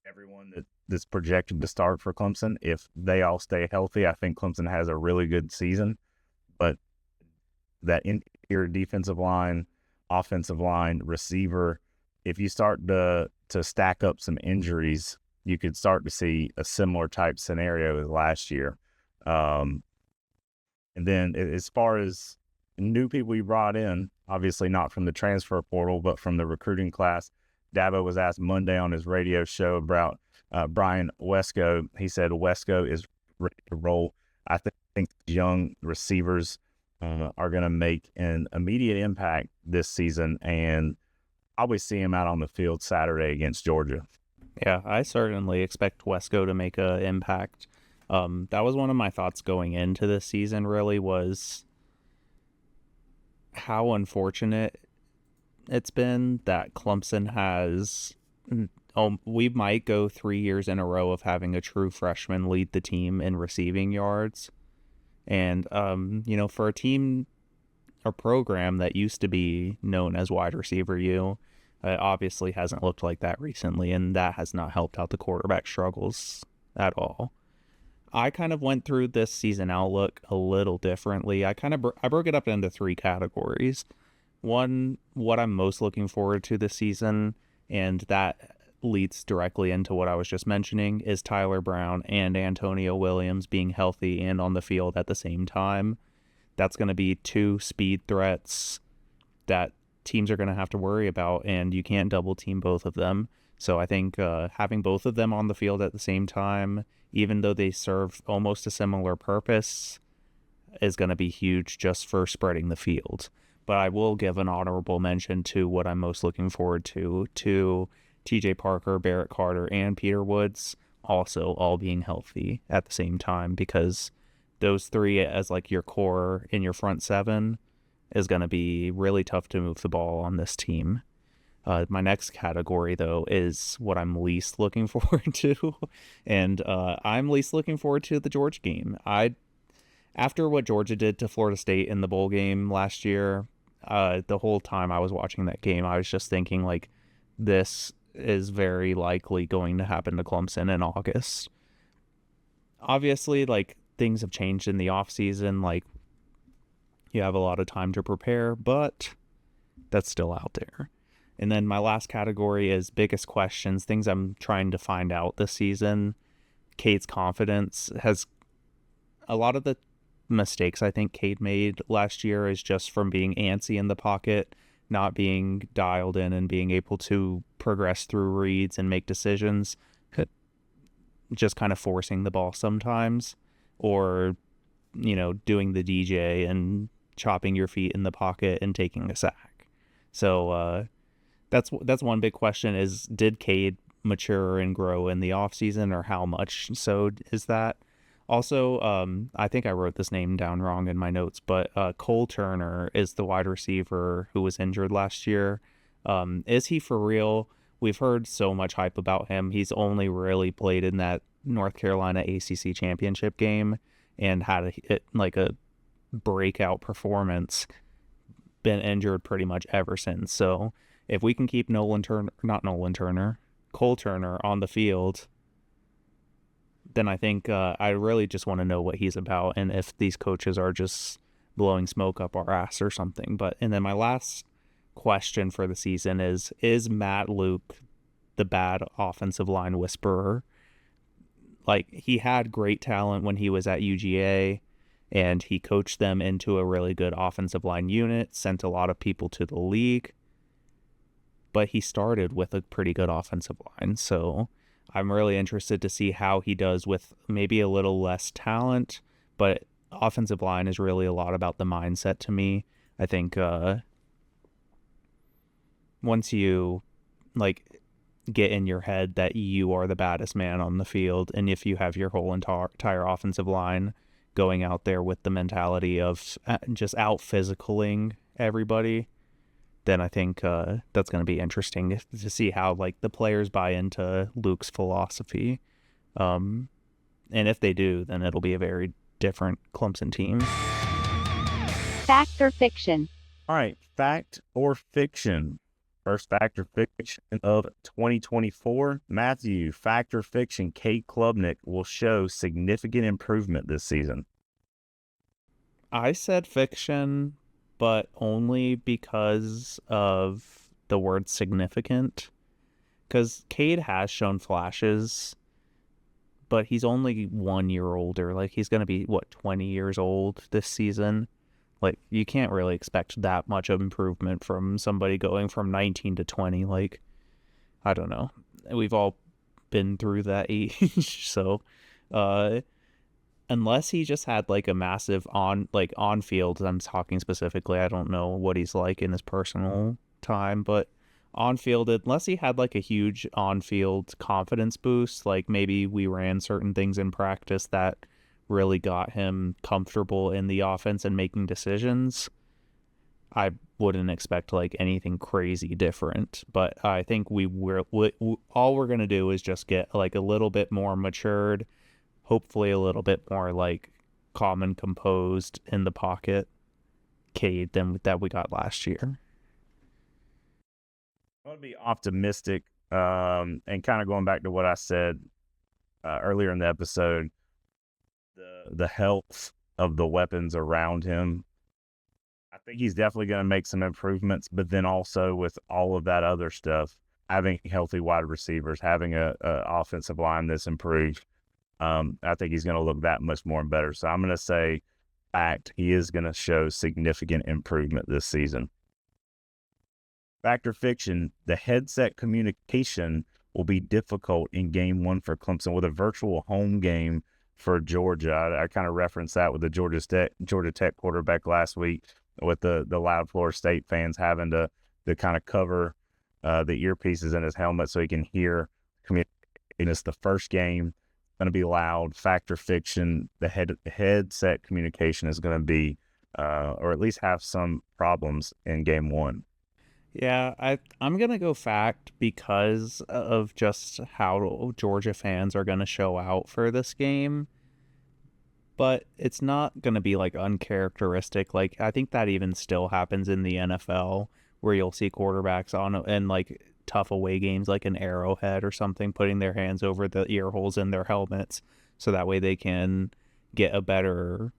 [SPEAKER 1] everyone that's projected to start for Clemson. If they all stay healthy, I think Clemson has a really good season. But that interior defensive line, offensive line, receiver, if you start to stack up some injuries, you could start to see a similar type scenario as last year. And then as far as new people you brought in, obviously not from the transfer portal, but from the recruiting class, Dabo was asked Monday on his radio show about Brian Wesco. He said Wesco is ready to roll. I think young receivers are going to make an immediate impact this season, and probably see him out on the field Saturday against Georgia.
[SPEAKER 4] Yeah, I certainly expect Wesco to make an impact. That was one of my thoughts going into this season, really, was how unfortunate it's been that Clemson has... we might go 3 years in a row of having a true freshman lead the team in receiving yards. And, for a program that used to be known as wide receiver U, it obviously hasn't looked like that recently, and that has not helped out the quarterback struggles at all. I kind of went through this season outlook a little differently. I broke it up into 3 categories. One, what I'm most looking forward to this season, and that leads directly into what I was just mentioning, is Tyler Brown and Antonio Williams being healthy and on the field at the same time. That's going to be two speed threats that teams are going to have to worry about, and you can't double team both of them. So I think having both of them on the field at the same time, even though they serve almost a similar purpose, is going to be huge just for spreading the field. But I will give an honorable mention to what I'm most looking forward to TJ Parker, Barrett Carter, and Peter Woods also all being healthy at the same time, because those three as like your core in your front seven is going to be really tough to move the ball on this team. My next category, though, is what I'm least looking forward to, and I'm least looking forward to the Georgia game. After what Georgia did to Florida State in the bowl game last year, the whole time I was watching that game, I was just thinking, like, this is very likely going to happen to Clemson in August. Obviously, like, things have changed in the offseason, like, you have a lot of time to prepare, but that's still out there. And then my last category is biggest questions, things I'm trying to find out this season. Cade's confidence has a lot of the mistakes I think Cade made last year is just from being antsy in the pocket, not being dialed in and being able to progress through reads and make decisions, just kind of forcing the ball sometimes, or, you know, doing the DJ and chopping your feet in the pocket and taking a sack. So that's one big question is, did Cade mature and grow in the offseason, or how much so is that? Also, I think I wrote this name down wrong in my notes, but Cole Turner is the wide receiver who was injured last year. Is he for real? We've heard so much hype about him. He's only really played in that North Carolina ACC championship game and had a breakout performance. Been injured pretty much ever since. So if we can keep Cole Turner on the field, then I think I really just want to know what he's about and if these coaches are just blowing smoke up our ass or something. And then my last question for the season is Matt Luke the bad offensive line whisperer? Like, he had great talent when he was at UGA, and he coached them into a really good offensive line unit, sent a lot of people to the league, but he started with a pretty good offensive line. So I'm really interested to see how he does with maybe a little less talent, but offensive line is really a lot about the mindset to me. I think once you get in your head that you are the baddest man on the field, and if you have your whole entire offensive line going out there with the mentality of just out physicaling everybody, then I think that's going to be interesting to see how the players buy into Luke's philosophy. And if they do, then it'll be a very different Clemson team.
[SPEAKER 6] Fact or fiction?
[SPEAKER 1] All right, fact or fiction? First fact or fiction of 2024. Matthew, fact or fiction, Cade Klubnik will show significant improvement this season.
[SPEAKER 4] I said fiction, but only because of the word significant. Because Cade has shown flashes, but he's only 1 year older. He's going to be, 20 years old this season? You can't really expect that much of improvement from somebody going from 19 to 20. I don't know. We've all been through that age. So, unless he just had a massive on field, I'm talking specifically, I don't know what he's like in his personal time, but on field, unless he had a huge on field confidence boost, maybe we ran certain things in practice that really got him comfortable in the offense and making decisions, I wouldn't expect anything crazy different. But I think all we're going to do is just get a little bit more matured, hopefully a little bit more calm and composed in the pocket Cade than that we got last year.
[SPEAKER 1] I want to be optimistic, and kind of going back to what I said earlier in the episode, the health of the weapons around him. I think he's definitely going to make some improvements, but then also with all of that other stuff, having healthy wide receivers, having a offensive line that's improved, I think he's going to look that much more and better. So I'm going to say fact, he is going to show significant improvement this season. Fact or fiction, the headset communication will be difficult in game 1 for Clemson with a virtual home game for Georgia. I kind of referenced that with the Georgia Tech quarterback last week with the loud Florida State fans having to kind of cover the earpieces in his helmet so he can hear communication. It's the first game, going to be loud. Fact or fiction, the headset communication is going to be, or at least have some problems in game 1.
[SPEAKER 4] Yeah, I'm going to go fact because of just how Georgia fans are going to show out for this game. But it's not going to be like uncharacteristic. Like, I think that even still happens in the NFL where you'll see quarterbacks in like tough away games like an Arrowhead or something putting their hands over the ear holes in their helmets so that way they can get a better,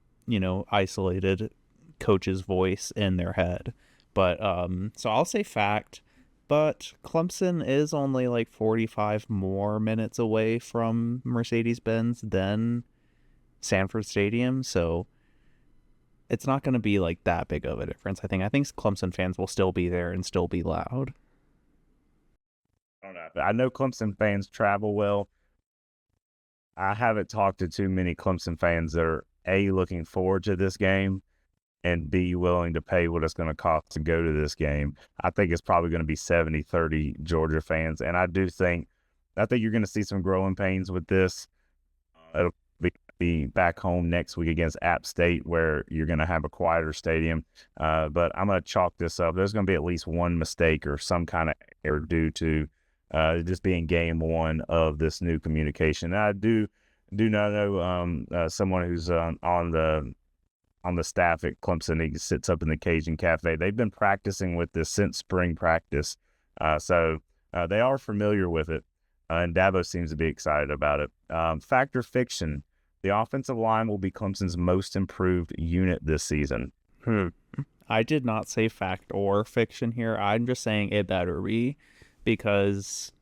[SPEAKER 4] isolated coach's voice in their head. But so I'll say fact, but Clemson is only like 45 more minutes away from Mercedes-Benz than Sanford Stadium, so it's not going to be like that big of a difference. I think Clemson fans will still be there and still be loud.
[SPEAKER 1] I know Clemson fans travel well. I haven't talked to too many Clemson fans that are A, looking forward to this game, and B, willing to pay what it's going to cost to go to this game. I think it's probably going to be 70-30 Georgia fans, and I think you're going to see some growing pains with this. It'll be back home next week against App State where you're going to have a quieter stadium, but I'm going to chalk this up. There's going to be at least one mistake or some kind of error due to just being game 1 of this new communication. And I do not know someone who's on the staff at Clemson. He sits up in the Cajun Cafe. They've been practicing with this since spring practice, so they are familiar with it, and Dabo seems to be excited about it. Fact or fiction, the offensive line will be Clemson's most improved unit this season.
[SPEAKER 4] I did not say fact or fiction here. I'm just saying it better be, because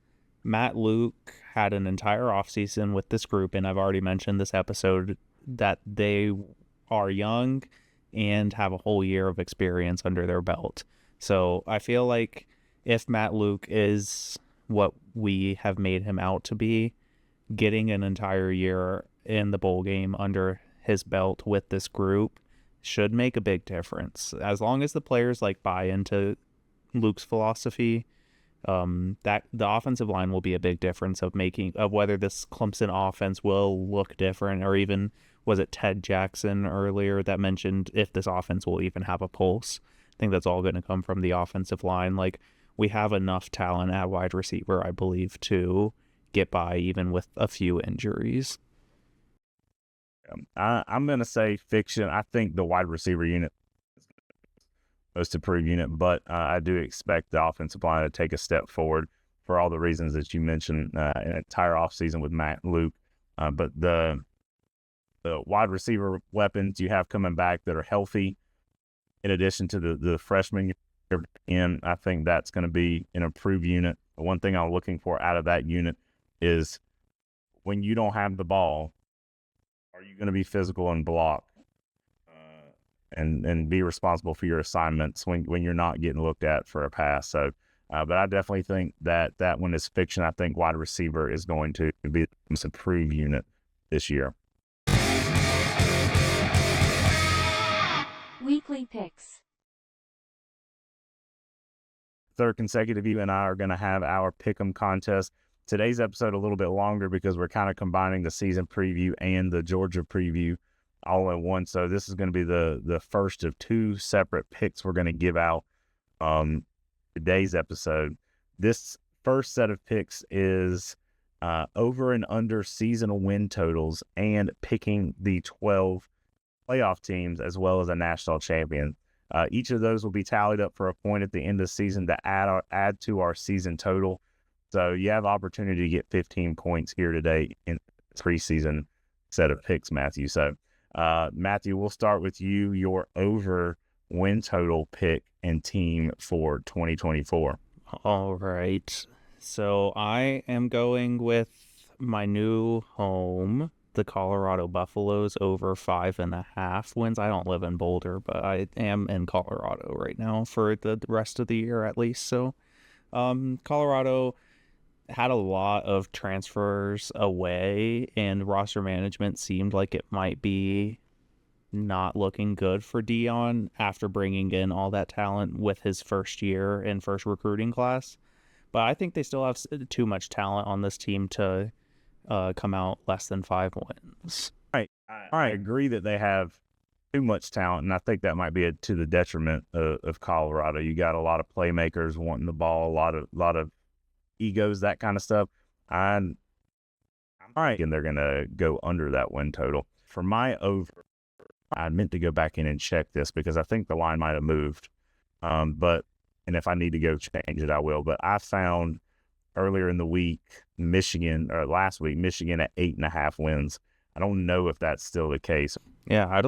[SPEAKER 4] Matt Luke had an entire offseason with this group, and I've already mentioned this episode that they are young and have a whole year of experience under their belt. So I feel like if Matt Luke is what we have made him out to be, getting an entire year in the bowl game under his belt with this group should make a big difference. As long as the players buy into Luke's philosophy, that the offensive line will be a big difference of whether this Clemson offense will look different, or even was it Ted Jackson earlier that mentioned if this offense will even have a pulse. I think that's all going to come from the offensive line. We have enough talent at wide receiver, I believe, to get by even with a few injuries.
[SPEAKER 1] I'm going to say fiction. I think the wide receiver unit is the most improved unit, but I do expect the offensive line to take a step forward for all the reasons that you mentioned, an entire offseason with Matt Luke. But the wide receiver weapons you have coming back that are healthy, in addition to the freshmen, and I think that's going to be an improved unit. The one thing I'm looking for out of that unit is when you don't have the ball, are you going to be physical and block and be responsible for your assignments when you're not getting looked at for a pass? So, but I definitely think that one is fiction. I think wide receiver is going to be the most improved unit this year.
[SPEAKER 6] Weekly picks.
[SPEAKER 1] Third consecutive, you and I are going to have our Pick'em contest. Today's episode a little bit longer because we're kind of combining the season preview and the Georgia preview all in one. So this is going to be the first of 2 separate picks we're going to give out today's episode. This first set of picks is over and under seasonal win totals and picking the 12 playoff teams as well as a national champion. Each of those will be tallied up for a point at the end of the season to add to our season total. So you have opportunity to get 15 points here today in the preseason set of picks, Matthew. So, Matthew, we'll start with you, your over win total pick and team for 2024.
[SPEAKER 4] All right. So I am going with my new home, the Colorado Buffaloes, over 5.5 wins. I don't live in Boulder, but I am in Colorado right now for the rest of the year at least. So Colorado had a lot of transfers away, and roster management seemed like it might be not looking good for Dion after bringing in all that talent with his first year and first recruiting class. But I think they still have too much talent on this team to come out less than 5 wins.
[SPEAKER 1] Right. I agree that they have too much talent, and I think that might be to the detriment of Colorado. You got a lot of playmakers wanting the ball, a lot of egos, that kind of stuff. I'm right, and they're going to go under that win total. For my over, I meant to go back in and check this because I think the line might have moved. And if I need to go change it, I will. But I found earlier in the week, last week, Michigan at 8.5 wins. I don't know if that's still the case.
[SPEAKER 4] Yeah,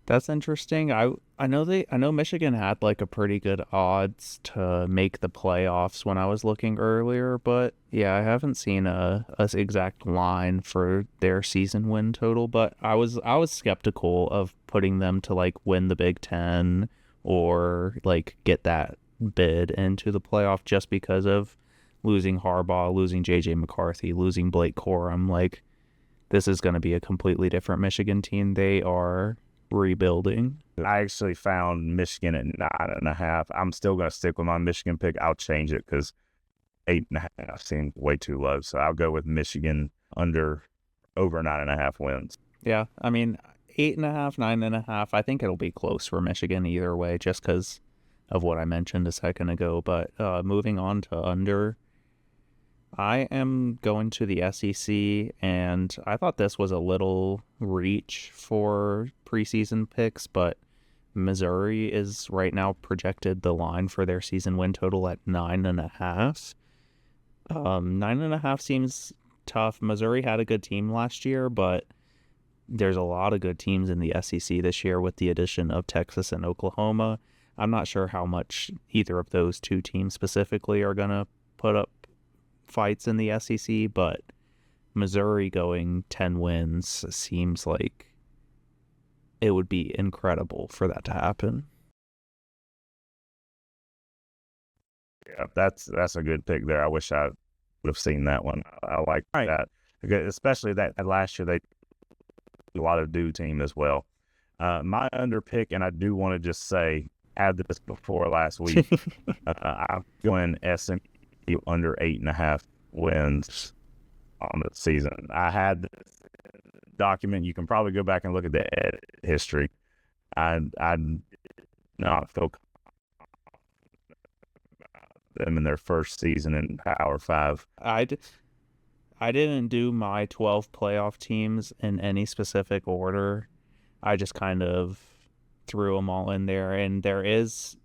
[SPEAKER 4] that's interesting. I know Michigan had like a pretty good odds to make the playoffs when I was looking earlier, but yeah, I haven't seen a exact line for their season win total, but I was skeptical of putting them to like win the Big Ten or like get that bid into the playoff just because of losing Harbaugh, losing JJ McCarthy, losing Blake Corum. Like, this is going to be a completely different Michigan team. They are rebuilding.
[SPEAKER 1] I actually found Michigan at 9.5. I'm still going to stick with my Michigan pick. I'll change it because 8.5 seemed way too low. So I'll go with Michigan over 9.5 wins.
[SPEAKER 4] Yeah, I mean, 8.5, 9.5. I think it'll be close for Michigan either way, just because of what I mentioned a second ago. But moving on to under, I am going to the SEC, and I thought this was a little reach for preseason picks, but Missouri is right now projected the line for their season win total at 9.5. 9.5 seems tough. Missouri had a good team last year, but there's a lot of good teams in the SEC this year with the addition of Texas and Oklahoma. I'm not sure how much either of those two teams specifically are going to put up fights in the SEC, but Missouri going 10 wins seems like it would be incredible for that to happen.
[SPEAKER 1] Yeah, that's a good pick there. I wish I would have seen that one. I like that, especially that last year they a lot of do team as well. My under pick, and I do want to just say, had this before last week. I'm going SMU under 8.5 wins on the season. I had this document. You can probably go back and look at the history. I not feel them in their first season in Power 5.
[SPEAKER 4] I didn't do my 12 playoff teams in any specific order. I just kind of threw them all in there, and there is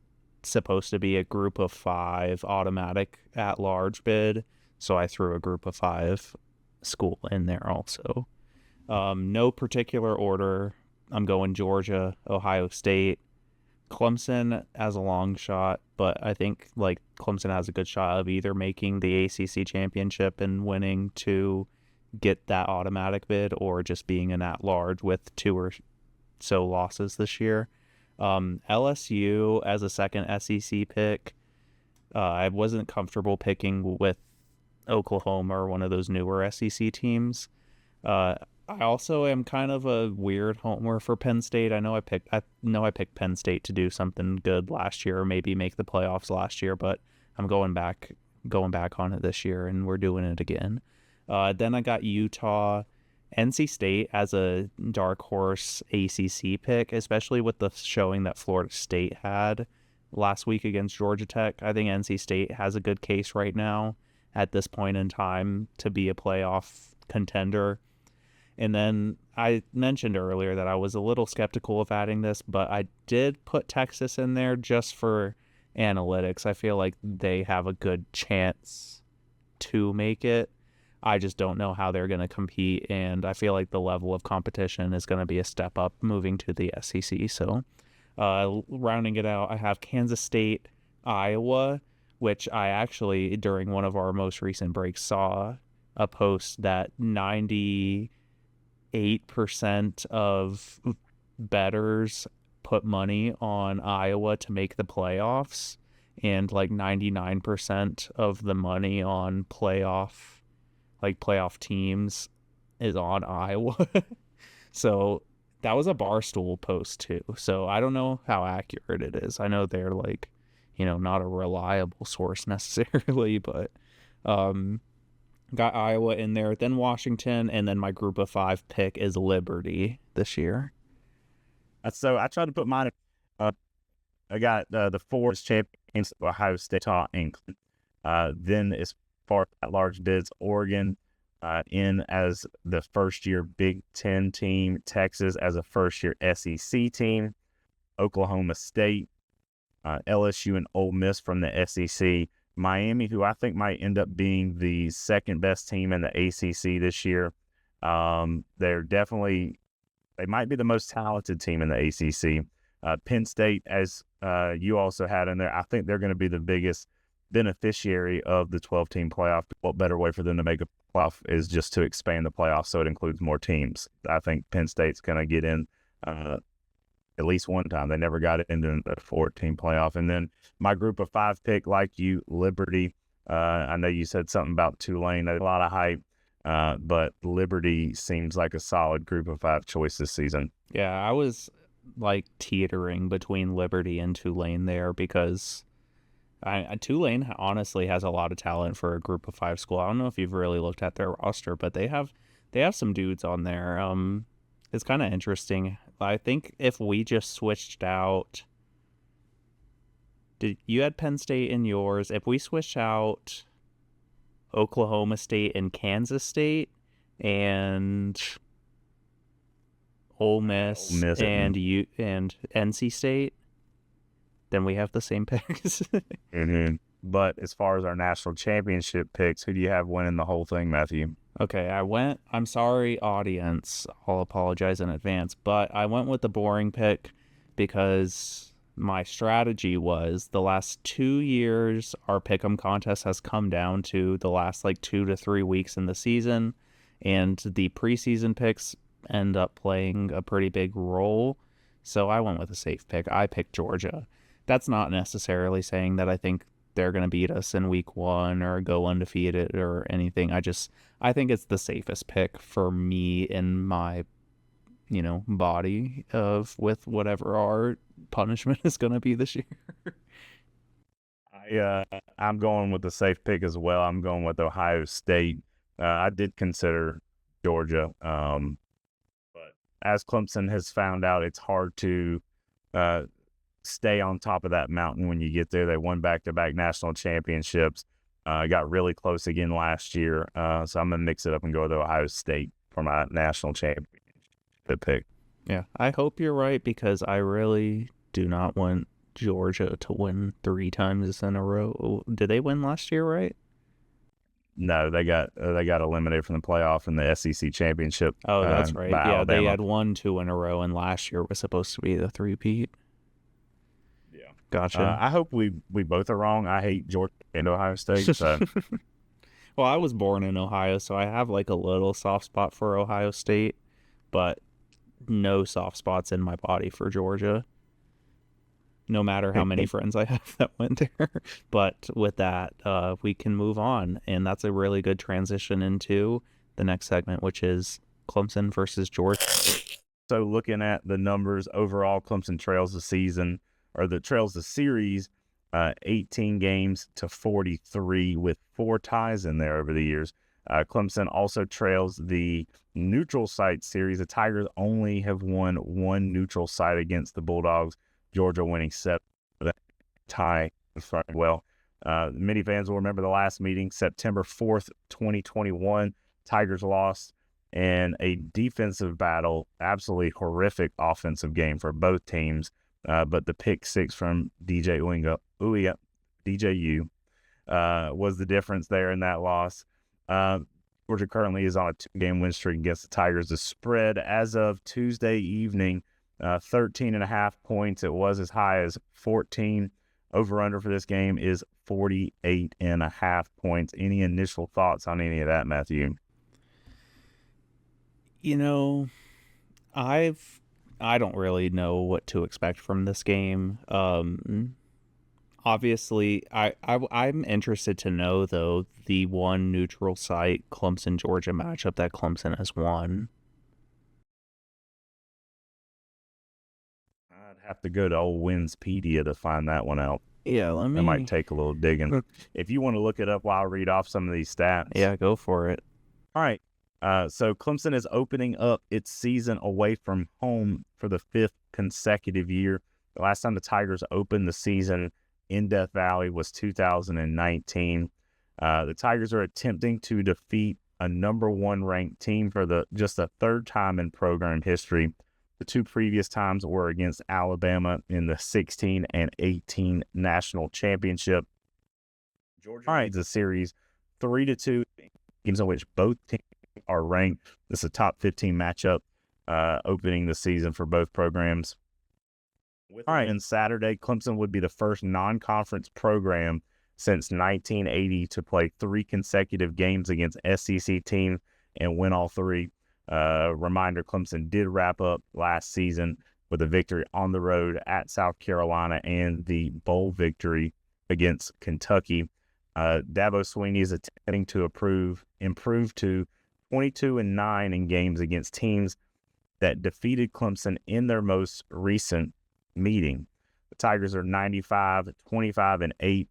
[SPEAKER 4] supposed to be a group of 5 automatic at-large bid, so I threw a group of 5 school in there also. No particular order. I'm going Georgia, Ohio State, Clemson as a long shot, but I think like Clemson has a good shot of either making the ACC championship and winning to get that automatic bid, or just being an at-large with 2 or so losses this year. LSU as a second SEC pick. I wasn't comfortable picking with Oklahoma or one of those newer SEC teams. I also am kind of a weird homer for Penn State. I know I picked Penn State to do something good last year, or maybe make the playoffs last year, but I'm going back on it this year, and we're doing it again. Then I got Utah, NC State as a dark horse ACC pick, especially with the showing that Florida State had last week against Georgia Tech. I think NC State has a good case right now at this point in time to be a playoff contender. And then I mentioned earlier that I was a little skeptical of adding this, but I did put Texas in there just for analytics. I feel like they have a good chance to make it. I just don't know how they're going to compete, and I feel like the level of competition is going to be a step up moving to the SEC. So rounding it out, I have Kansas State, Iowa, which I actually, during one of our most recent breaks, saw a post that 98% of bettors put money on Iowa to make the playoffs, and like 99% of the money on playoff teams is on Iowa. So that was a Barstool post too. So I don't know how accurate it is. I know they're like, not a reliable source necessarily, but got Iowa in there, then Washington, and then my group of 5 pick is Liberty this year.
[SPEAKER 1] So I tried to put mine. I got the 4 champions, Ohio State, Utah, England. Then as far as at large bids, Oregon in as the first-year Big Ten team, Texas as a first-year SEC team, Oklahoma State, LSU and Ole Miss from the SEC, Miami, who I think might end up being the second-best team in the ACC this year. They might be the most talented team in the ACC. Penn State, as you also had in there, I think they're going to be the biggest beneficiary of the 12-team playoff. What better way for them to make a playoff is just to expand the playoff so it includes more teams. I think Penn State's going to get in at least one time. They never got it into a 4-team playoff. And then my group of 5 pick, like you, Liberty. I know you said something about Tulane. There's a lot of hype. But Liberty seems like a solid group of 5 choice this season.
[SPEAKER 4] Yeah, I was like teetering between Liberty and Tulane there because Tulane honestly has a lot of talent for a group of 5 school. I don't know if you've really looked at their roster, but they have some dudes on there. It's kind of interesting. I think if we just switched out, you had Penn State in yours. If we switch out Oklahoma State and Kansas State and Ole Miss and NC State, then we have the same picks.
[SPEAKER 1] Mm-hmm. But as far as our national championship picks, who do you have winning the whole thing, Matthew?
[SPEAKER 4] Okay, I'm sorry, audience. I'll apologize in advance, but I went with the boring pick because my strategy was the last 2 years, our pick'em contest has come down to the last 2 to 3 weeks in the season, and the preseason picks end up playing a pretty big role. So I went with a safe pick. I picked Georgia. That's not necessarily saying that I think they're going to beat us in week 1 or go undefeated or anything. I think it's the safest pick for me in my body with whatever our punishment is going to be this year.
[SPEAKER 1] I'm going with the safe pick as well. I'm going with Ohio State. I did consider Georgia, but as Clemson has found out, it's hard to stay on top of that mountain when you get there. They won back-to-back national championships. Got really close again last year. So I'm going to mix it up and go with Ohio State for my national championship pick.
[SPEAKER 4] Yeah, I hope you're right because I really do not want Georgia to win 3 times in a row. Did they win last year, right?
[SPEAKER 1] No, they got eliminated from the playoff in the SEC championship.
[SPEAKER 4] Oh, that's right. Yeah,
[SPEAKER 1] Alabama.
[SPEAKER 4] They had won 2 in a row, and last year was supposed to be the 3-peat.
[SPEAKER 1] Yeah,
[SPEAKER 4] gotcha.
[SPEAKER 1] I hope we both are wrong. I hate Georgia and Ohio State. So.
[SPEAKER 4] Well, I was born in Ohio, so I have a little soft spot for Ohio State, but no soft spots in my body for Georgia. No matter how many friends I have that went there. But with that, we can move on. And that's a really good transition into the next segment, which is Clemson versus Georgia.
[SPEAKER 1] So looking at the numbers overall, Clemson trails the series 18 games to 43 with 4 ties in there over the years. Clemson also trails the neutral site series. The Tigers only have won 1 neutral site against the Bulldogs. Georgia winning 7. Tie. Well, many fans will remember the last meeting, September 4th, 2021. Tigers lost in a defensive battle. Absolutely horrific offensive game for both teams. But the pick 6 from DJU was the difference there in that loss. Georgia currently is on a 2-game win streak against the Tigers. The spread as of Tuesday evening, 13.5 points. It was as high as 14 Over-under for this game is 48.5 points. Any initial thoughts on any of that, Matthew?
[SPEAKER 4] You know, I don't really know what to expect from this game. Obviously, I'm interested to know, though, the one neutral site Clemson-Georgia matchup that Clemson has won.
[SPEAKER 1] I'd have to go to old Winspedia to find that one out.
[SPEAKER 4] Yeah, let me...
[SPEAKER 1] It might take a little digging. If you want to look it up while I read off some of these stats.
[SPEAKER 4] Yeah, go for it.
[SPEAKER 1] All right. So Clemson is opening up its season away from home for the 5th consecutive year. The last time the Tigers opened the season in Death Valley was 2019. The Tigers are attempting to defeat a number 1 ranked team for just the 3rd time in program history. The 2 previous times were against Alabama in the 16 and 18 national championship. Georgia leads the series 3-2, games in which both teams are ranked. This is a top 15 matchup opening the season for both programs. All right, and Saturday, Clemson would be the first non-conference program since 1980 to play 3 consecutive games against SEC teams and win all 3. Reminder, Clemson did wrap up last season with a victory on the road at South Carolina and the bowl victory against Kentucky. Dabo Swinney is attempting to improve to 22-9 in games against teams that defeated Clemson in their most recent meeting. The Tigers are 95-25-8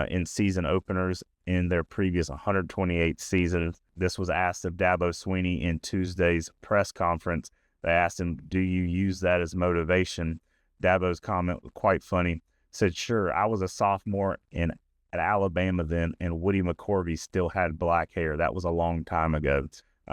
[SPEAKER 1] in season openers in their previous 128 seasons. This was asked of Dabo Swinney in Tuesday's press conference. They asked him, "Do you use that as motivation?" Dabo's comment was quite funny. Said, "Sure, I was a sophomore at Alabama then, and Woody McCorvey still had black hair. That was a long time ago."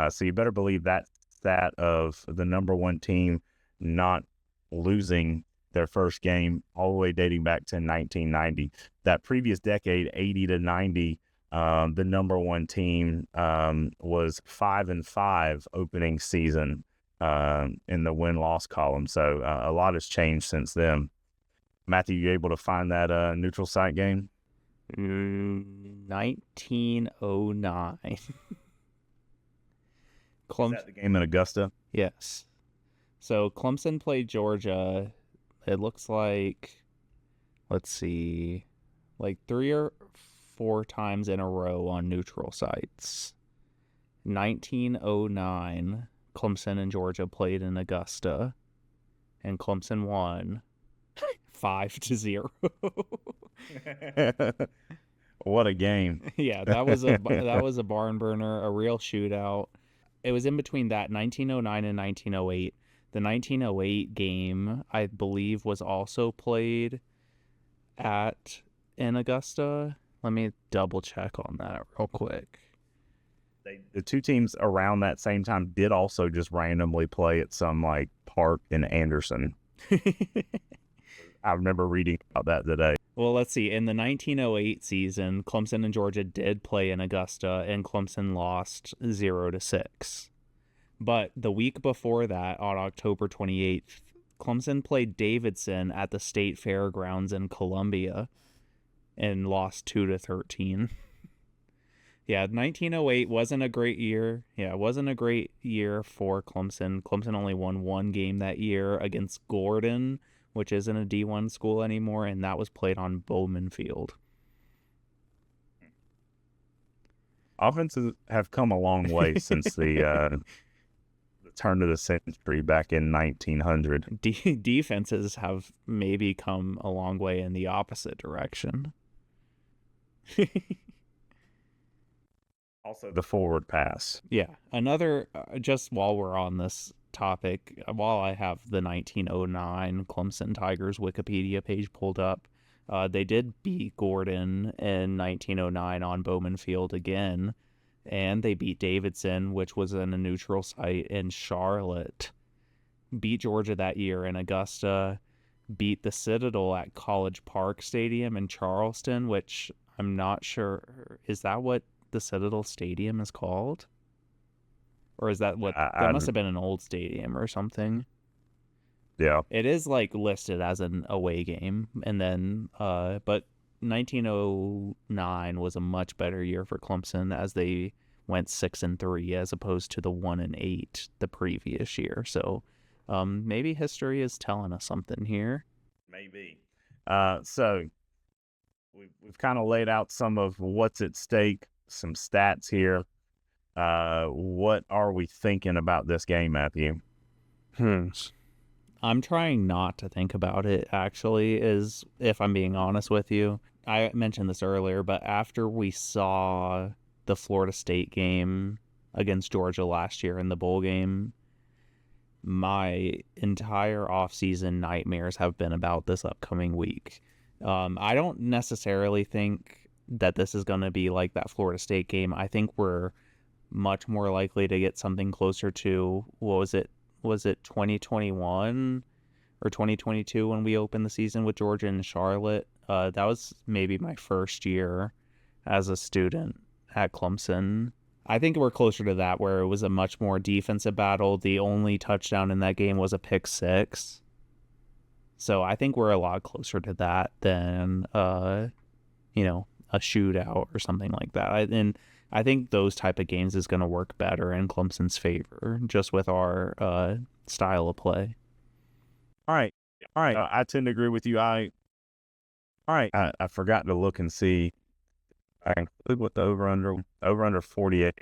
[SPEAKER 1] So you better believe that stat of the number 1 team not losing their first game all the way dating back to 1990. That previous decade, 80-90, the number 1 team was 5-5 opening season in the win-loss column. So a lot has changed since then. Matthew, you able to find that neutral site game?
[SPEAKER 4] 1909.
[SPEAKER 1] Is that the game in Augusta?
[SPEAKER 4] Yes. So Clemson played Georgia. It looks like, let's see, like 3 or 4 times in a row on neutral sites. 1909, Clemson and Georgia played in Augusta, and Clemson won 5-0.
[SPEAKER 1] What a game.
[SPEAKER 4] Yeah, that was a barn burner, a real shootout. It was in between that 1909 and 1908. The 1908 game, I believe, was also played in Augusta. Let me double check on that real quick.
[SPEAKER 1] The 2 teams around that same time did also just randomly play at some like park in Anderson. I remember reading about that today.
[SPEAKER 4] Well, let's see. In the 1908 season, Clemson and Georgia did play in Augusta, and Clemson lost 0-6. But the week before that, on October 28th, Clemson played Davidson at the State Fairgrounds in Columbia and lost 2-13. Yeah, 1908 wasn't a great year. Yeah, it wasn't a great year for Clemson. Clemson only won 1 game that year against Gordon, which isn't a D1 school anymore, and that was played on Bowman Field.
[SPEAKER 1] Offenses have come a long way since the turn of the century back in 1900.
[SPEAKER 4] Defenses have maybe come a long way in the opposite direction.
[SPEAKER 1] Also, the forward pass.
[SPEAKER 4] Yeah. Another, just while we're on this topic, while I have the 1909 Clemson Tigers Wikipedia page pulled up, they did beat Gordon in 1909 on Bowman Field again. And they beat Davidson, which was in a neutral site in Charlotte. Beat Georgia that year in Augusta. Beat the Citadel at College Park Stadium in Charleston, which I'm not sure. Is that what the Citadel Stadium is called? Or is that what? That must have been an old stadium or something.
[SPEAKER 1] Yeah.
[SPEAKER 4] It is like listed as an away game, and then but 1909 was a much better year for Clemson as they went 6-3 as opposed to the 1-8 the previous year. So maybe history is telling us something here.
[SPEAKER 1] Maybe. So we've kind of laid out some of what's at stake, some stats here. What are we thinking about this game, Matthew?
[SPEAKER 4] I'm trying not to think about it, actually, if I'm being honest with you. I mentioned this earlier, but after we saw the Florida State game against Georgia last year in the bowl game, my entire offseason nightmares have been about this upcoming week. I don't necessarily think that this is going to be like that Florida State game. I think we're much more likely to get something closer to, what was it? Was it 2021 or 2022 when we opened the season with Georgia and Charlotte? That was maybe my first year as a student at Clemson. I think we're closer to that, where it was a much more defensive battle. The only touchdown in that game was a pick six. So I think we're a lot closer to that than, a shootout or something like that. And I think those type of games is going to work better in Clemson's favor, just with our style of play.
[SPEAKER 1] All right. I tend to agree with you. I forgot to look and see. I include what the over under 48.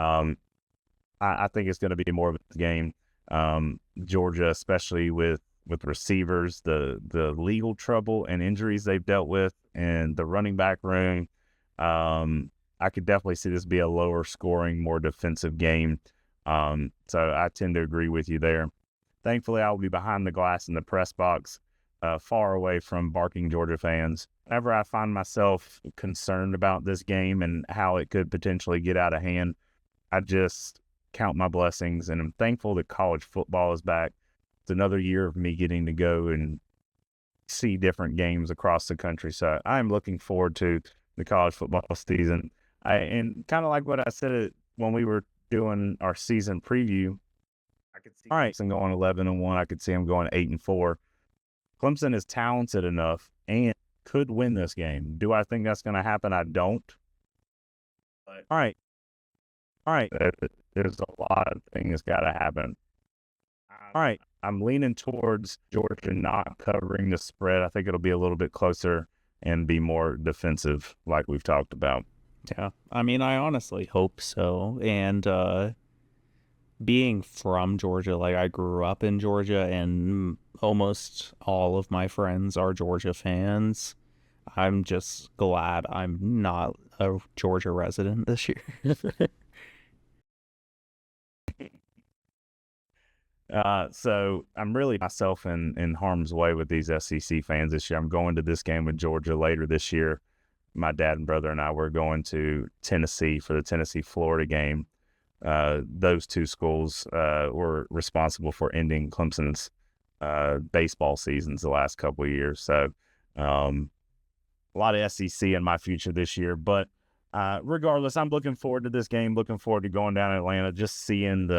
[SPEAKER 1] I think it's going to be more of a game. Georgia, especially with receivers, the legal trouble and injuries they've dealt with, and the running back room. I could definitely see this be a lower scoring, more defensive game. So I tend to agree with you there. Thankfully, I'll be behind the glass in the press box, far away from barking Georgia fans. Whenever I find myself concerned about this game and how it could potentially get out of hand, I just count my blessings, and I'm thankful that college football is back. It's another year of me getting to go and see different games across the country. So I'm looking forward to the college football season. And kind of like what I said when we were doing our season preview, I could see Clemson going 11-1. I could see them going 8-4. Clemson is talented enough and could win this game. Do I think that's going to happen? I don't. But, all right. There's a lot of things got to happen. All right. I'm leaning towards Georgia not covering the spread. I think it'll be a little bit closer and be more defensive, like we've talked about.
[SPEAKER 4] Yeah, I mean, I honestly hope so. And being from Georgia, like I grew up in Georgia, and almost all of my friends are Georgia fans. I'm just glad I'm not a Georgia resident this year.
[SPEAKER 1] So I'm really myself in harm's way with these SEC fans this year. I'm going to this game with Georgia later this year. My dad and brother and I were going to Tennessee for the Tennessee-Florida game. Those two schools were responsible for ending Clemson's baseball seasons the last couple of years. So a lot of SEC in my future this year. But regardless, I'm looking forward to this game, looking forward to going down to Atlanta, just seeing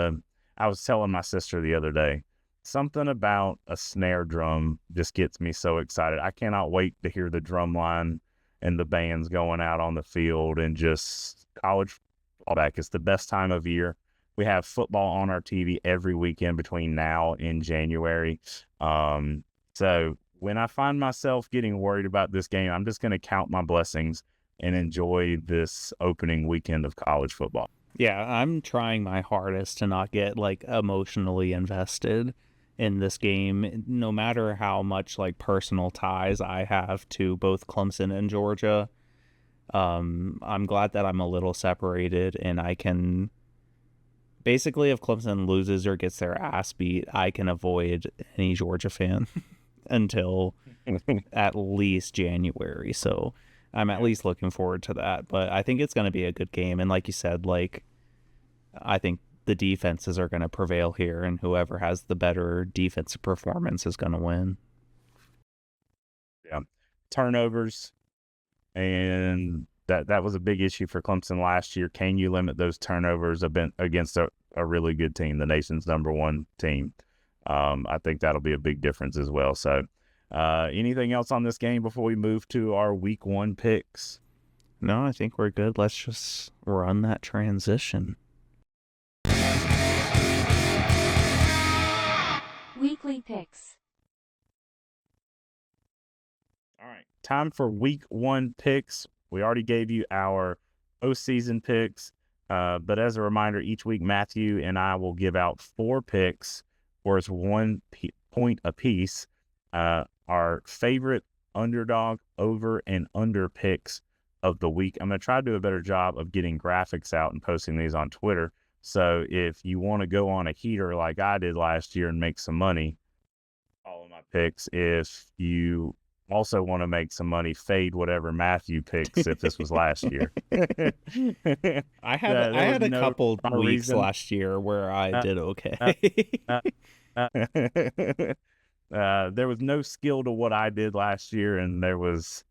[SPEAKER 1] I was telling my sister the other day, something about a snare drum just gets me so excited. I cannot wait to hear the drum line and the bands going out on the field, and just college football back. It's the best time of year. We have football on our TV every weekend between now and January. So when I find myself getting worried about this game, I'm just going to count my blessings and enjoy this opening weekend of college football.
[SPEAKER 4] Yeah, I'm trying my hardest to not get like emotionally invested in this game, no matter how much like personal ties I have to both Clemson and Georgia. I'm glad that I'm a little separated, and I can basically, if Clemson loses or gets their ass beat, I can avoid any Georgia fan until at least January. So I'm at least looking forward to that. But I think it's going to be a good game. And like you said, like, I think the defenses are going to prevail here, and whoever has the better defensive performance is going to win.
[SPEAKER 1] Yeah. Turnovers, and that was a big issue for Clemson last year. Can you limit those turnovers against a really good team, the nation's number one team? I think that'll be a big difference as well. So anything else on this game before we move to our week 1 picks?
[SPEAKER 4] No, I think we're good. Let's just run that transition.
[SPEAKER 6] Weekly picks.
[SPEAKER 1] All right, time for week 1 picks. We already gave you our postseason picks, but as a reminder, each week Matthew and I will give out 4 picks worth 1 point apiece. Our favorite underdog, over, and under picks of the week. I'm going to try to do a better job of getting graphics out and posting these on Twitter. So if you want to go on a heater like I did last year and make some money, follow my picks. If you also want to make some money, fade whatever Matthew picks if this was last year.
[SPEAKER 4] I had a couple weeks
[SPEAKER 1] reason.
[SPEAKER 4] last year where I did okay.
[SPEAKER 1] There was no skill to what I did last year, and it was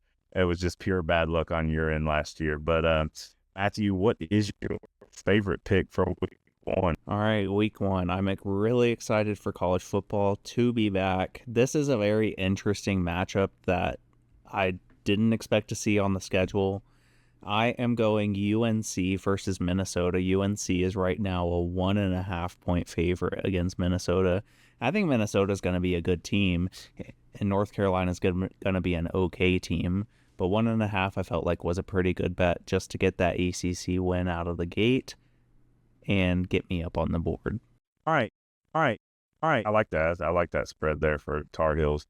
[SPEAKER 1] just pure bad luck on your end last year. But Matthew, what is your favorite pick for week 1?
[SPEAKER 4] All right, week 1. I'm really excited for college football to be back. This is a very interesting matchup that I didn't expect to see on the schedule. I am going UNC versus Minnesota. UNC is right now a 1.5 point favorite against Minnesota. I think Minnesota is going to be a good team, and North Carolina is going to be an okay team. But 1.5, I felt like was a pretty good bet just to get that ACC win out of the gate and get me up on the board.
[SPEAKER 1] All right. I like that. I like that spread there for Tar Heels.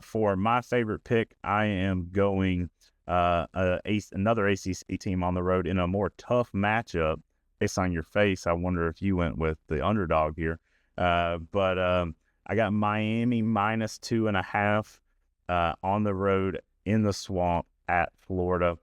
[SPEAKER 1] For my favorite pick, I am going another ACC team on the road in a more tough matchup. Based on your face, I wonder if you went with the underdog here. But I got Miami minus 2.5 on the road in the swamp at Florida.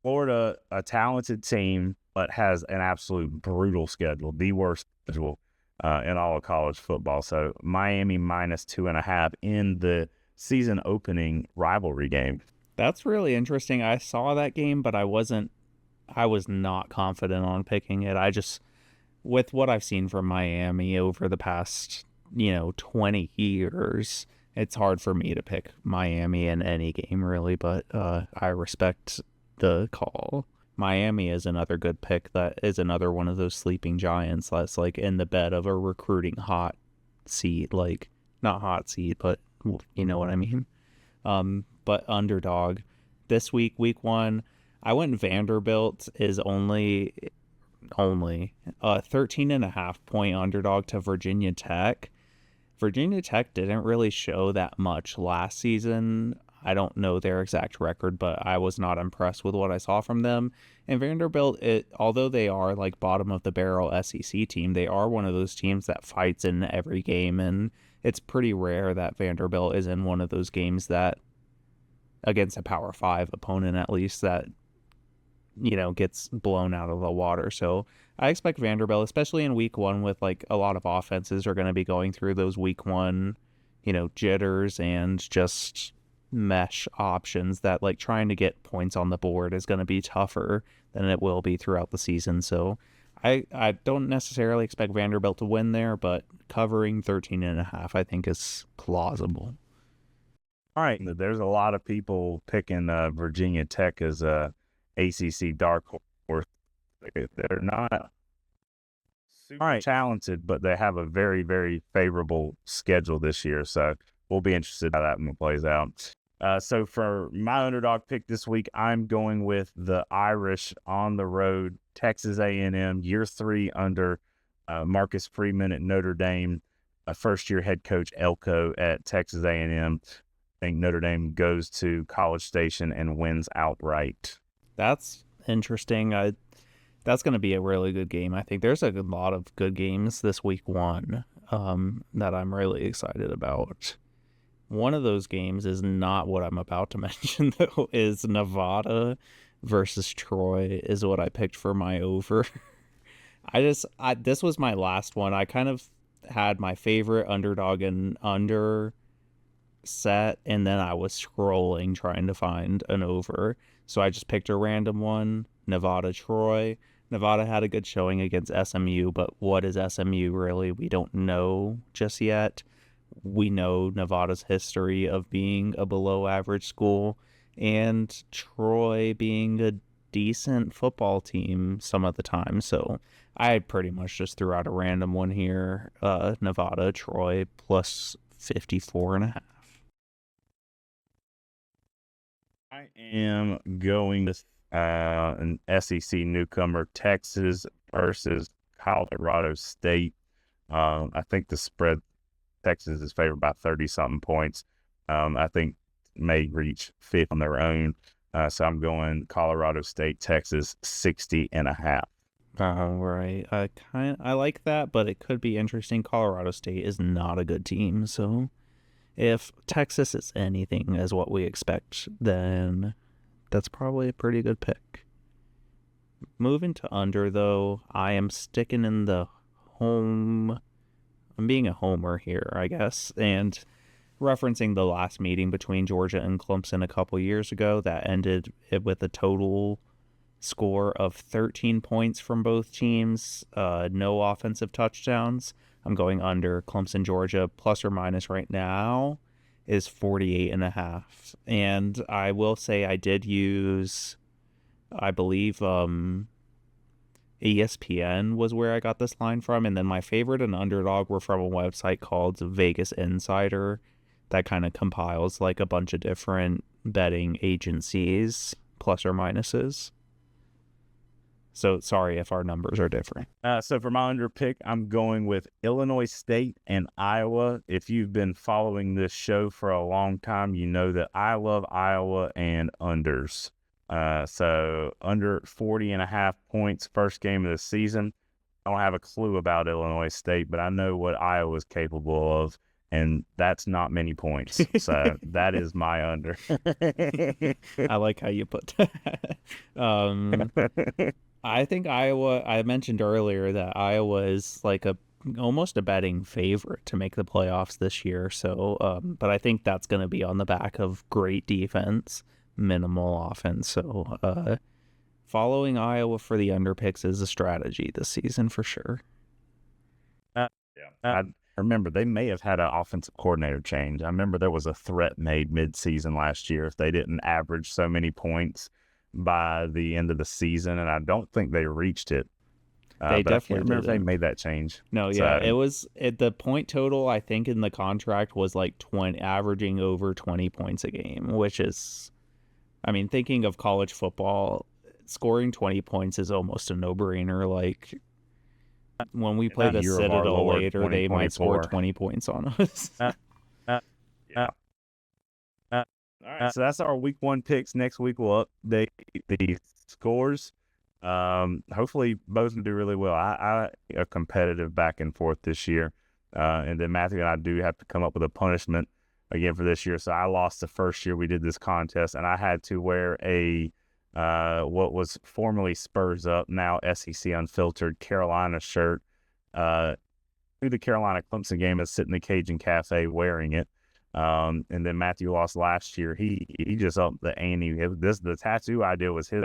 [SPEAKER 1] Florida, a talented team, but has an absolute brutal schedule, the worst schedule in all of college football. So Miami minus 2.5 in the season opening rivalry game.
[SPEAKER 4] That's really interesting. I saw that game, but I was not confident on picking it. With what I've seen from Miami over the past, 20 years, it's hard for me to pick Miami in any game, really, but I respect the call. Miami is another good pick. That is another one of those sleeping giants that's like in the bed of a recruiting hot seat, like not hot seat, but you know what I mean. But underdog this week, week 1, I went Vanderbilt is only a 13.5 point underdog to Virginia Tech. Virginia Tech didn't really show that much last season. I don't know their exact record, but I was not impressed with what I saw from them. And Vanderbilt, although they are like bottom of the barrel SEC team, they are one of those teams that fights in every game. And it's pretty rare that Vanderbilt is in one of those games that, against a Power 5 opponent at least, that, gets blown out of the water. So I expect Vanderbilt, especially in week 1 with like a lot of offenses are going to be going through those week 1, jitters and just mesh options that like trying to get points on the board is going to be tougher than it will be throughout the season. So I don't necessarily expect Vanderbilt to win there, but covering 13.5 I think is plausible.
[SPEAKER 1] All right. There's a lot of people picking Virginia Tech as a ACC dark horse. They're not super talented, but they have a very, very favorable schedule this year. So we'll be interested how that one plays out. So for my underdog pick this week, I'm going with the Irish on the road, Texas A&M, year 3 under Marcus Freeman at Notre Dame, first-year head coach Elko at Texas A&M. I think Notre Dame goes to College Station and wins outright.
[SPEAKER 4] That's interesting. That's going to be a really good game. I think there's a lot of good games this week 1 that I'm really excited about. One of those games is not what I'm about to mention, though, is Nevada versus Troy is what I picked for my over. This was my last one. I kind of had my favorite underdog and under set, and then I was scrolling trying to find an over. So I just picked a random one, Nevada Troy. Nevada had a good showing against SMU, but what is SMU really? We don't know just yet. we know Nevada's history of being a below average school and Troy being a decent football team some of the time. So I pretty much just threw out a random one here. Nevada, Troy plus 54.5.
[SPEAKER 1] I am going with an SEC newcomer, Texas versus Colorado State. I think the spread, Texas is favored by 30-something points. I think may reach 50 on their own. So I'm going Colorado State, Texas, 60.5.
[SPEAKER 4] Right. I like that, but it could be interesting. Colorado State is not a good team, so if Texas is anything as what we expect, then that's probably a pretty good pick. Moving to under, though, I am sticking in the home. I'm being a homer here, I guess, and referencing the last meeting between Georgia and Clemson a couple years ago that ended with a total score of 13 points from both teams, no offensive touchdowns. I'm going under. Clemson, Georgia, plus or minus right now is 48.5. And I will say I did use, I believe, ESPN was where I got this line from. And then my favorite and underdog were from a website called Vegas Insider that kind of compiles like a bunch of different betting agencies, plus or minuses. So sorry if our numbers are different.
[SPEAKER 1] So for my under pick, I'm going with Illinois State and Iowa. If you've been following this show for a long time, you know that I love Iowa and unders. So under 40.5 points, first game of the season. I don't have a clue about Illinois State, but I know what Iowa's capable of, and that's not many points. So that is my under.
[SPEAKER 4] I like how you put that. I think Iowa, I mentioned earlier that Iowa is like almost a betting favorite to make the playoffs this year. So, but I think that's going to be on the back of great defense, minimal offense. So, following Iowa for the under picks is a strategy this season for sure.
[SPEAKER 1] I remember they may have had an offensive coordinator change. I remember there was a threat made mid-season last year if they didn't average so many points by the end of the season, and I don't think they reached it.
[SPEAKER 4] They definitely
[SPEAKER 1] I can't remember if they
[SPEAKER 4] didn't.
[SPEAKER 1] made that change.
[SPEAKER 4] No, yeah, it was the point total. I think in the contract was like 20, averaging over 20 points a game, which is, I mean, thinking of college football, scoring 20 points is almost a no-brainer. Like when we play the Citadel later, they might score 20 points on us.
[SPEAKER 1] Yeah. All right, so that's our week 1 picks. Next week we'll update the scores. Hopefully both will do really well. I are competitive back and forth this year, and then Matthew and I do have to come up with a punishment again for this year. So I lost the first year we did this contest, and I had to wear a what was formerly Spurs Up, now SEC Unfiltered Carolina shirt. Through the Carolina Clemson game and sit in the Cajun Cafe wearing it. And then Matthew lost last year. He just upped the ante. The tattoo idea was his.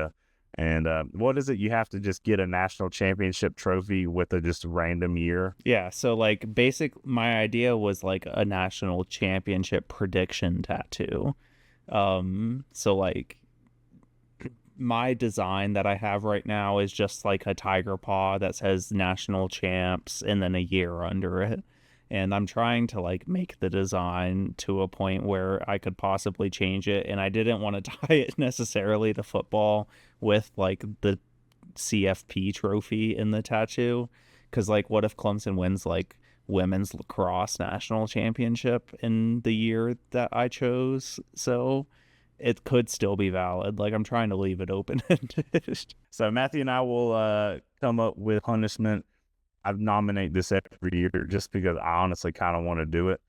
[SPEAKER 1] And what is it? You have to just get a national championship trophy with a just random year.
[SPEAKER 4] Yeah, so like my idea was like a national championship prediction tattoo. So like my design that I have right now is just like a tiger paw that says national champs and then a year under it. And I'm trying to like make the design to a point where I could possibly change it. And I didn't want to tie it necessarily to football with like the CFP trophy in the tattoo. Because like, what if Clemson wins like women's lacrosse national championship in the year that I chose? So it could still be valid. Like I'm trying to leave it open-ended.
[SPEAKER 1] So Matthew and I will come up with punishment. I nominate this every year just because I honestly kind of want to do it,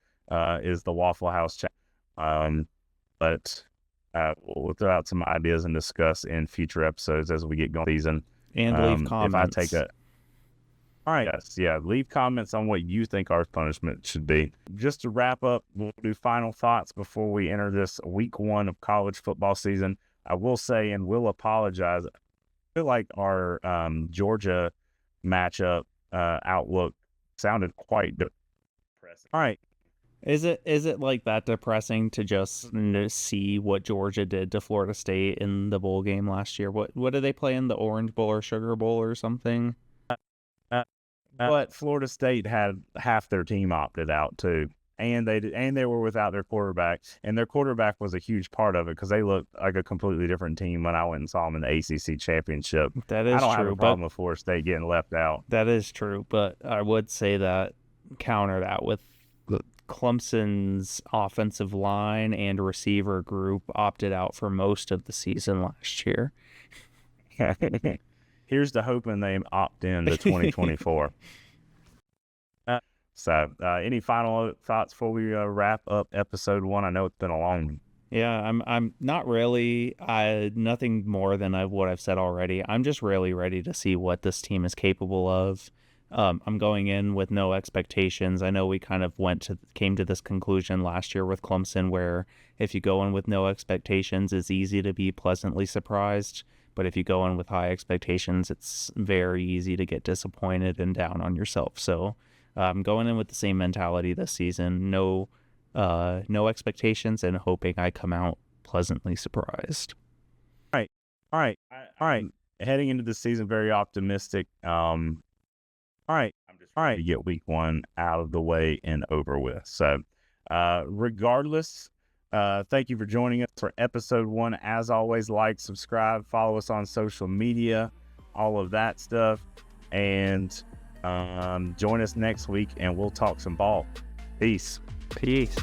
[SPEAKER 1] is the Waffle House challenge. But we'll throw out some ideas and discuss in future episodes as we get going season.
[SPEAKER 4] And leave comments.
[SPEAKER 1] If I take all right, yes, yeah, leave comments on what you think our punishment should be. Just to wrap up, we'll do final thoughts before we enter this week 1 of college football season. I will say, and will apologize, I feel like our Georgia matchup outlook sounded quite depressing. All right,
[SPEAKER 4] Is it like that depressing to just see what Georgia did to Florida State in the bowl game last year? What did they play in, the Orange Bowl or Sugar Bowl or something?
[SPEAKER 1] But Florida State had half their team opted out too, and they were without their quarterback, and their quarterback was a huge part of it because they looked like a completely different team when I went and saw them in the ACC championship.
[SPEAKER 4] That is
[SPEAKER 1] I don't
[SPEAKER 4] true,
[SPEAKER 1] have a problem with Florida State getting left out.
[SPEAKER 4] That is true, but I would say that counter that with Clemson's offensive line and receiver group opted out for most of the season last year.
[SPEAKER 1] Here's to hoping they opt in to 2024. So, any final thoughts before we wrap up episode 1? I know it's been a long one.
[SPEAKER 4] Yeah, I'm not really. Nothing more than what I've said already. I'm just really ready to see what this team is capable of. I'm going in with no expectations. I know we kind of came to this conclusion last year with Clemson, where if you go in with no expectations, it's easy to be pleasantly surprised. But if you go in with high expectations, it's very easy to get disappointed and down on yourself. So I'm going in with the same mentality this season. No expectations, and hoping I come out pleasantly surprised.
[SPEAKER 1] All right. Heading into the season, very optimistic. All right. To get week 1 out of the way and over with. So, regardless, thank you for joining us for episode 1. As always, like, subscribe, follow us on social media, all of that stuff, and join us next week, and we'll talk some ball. Peace.
[SPEAKER 4] Peace.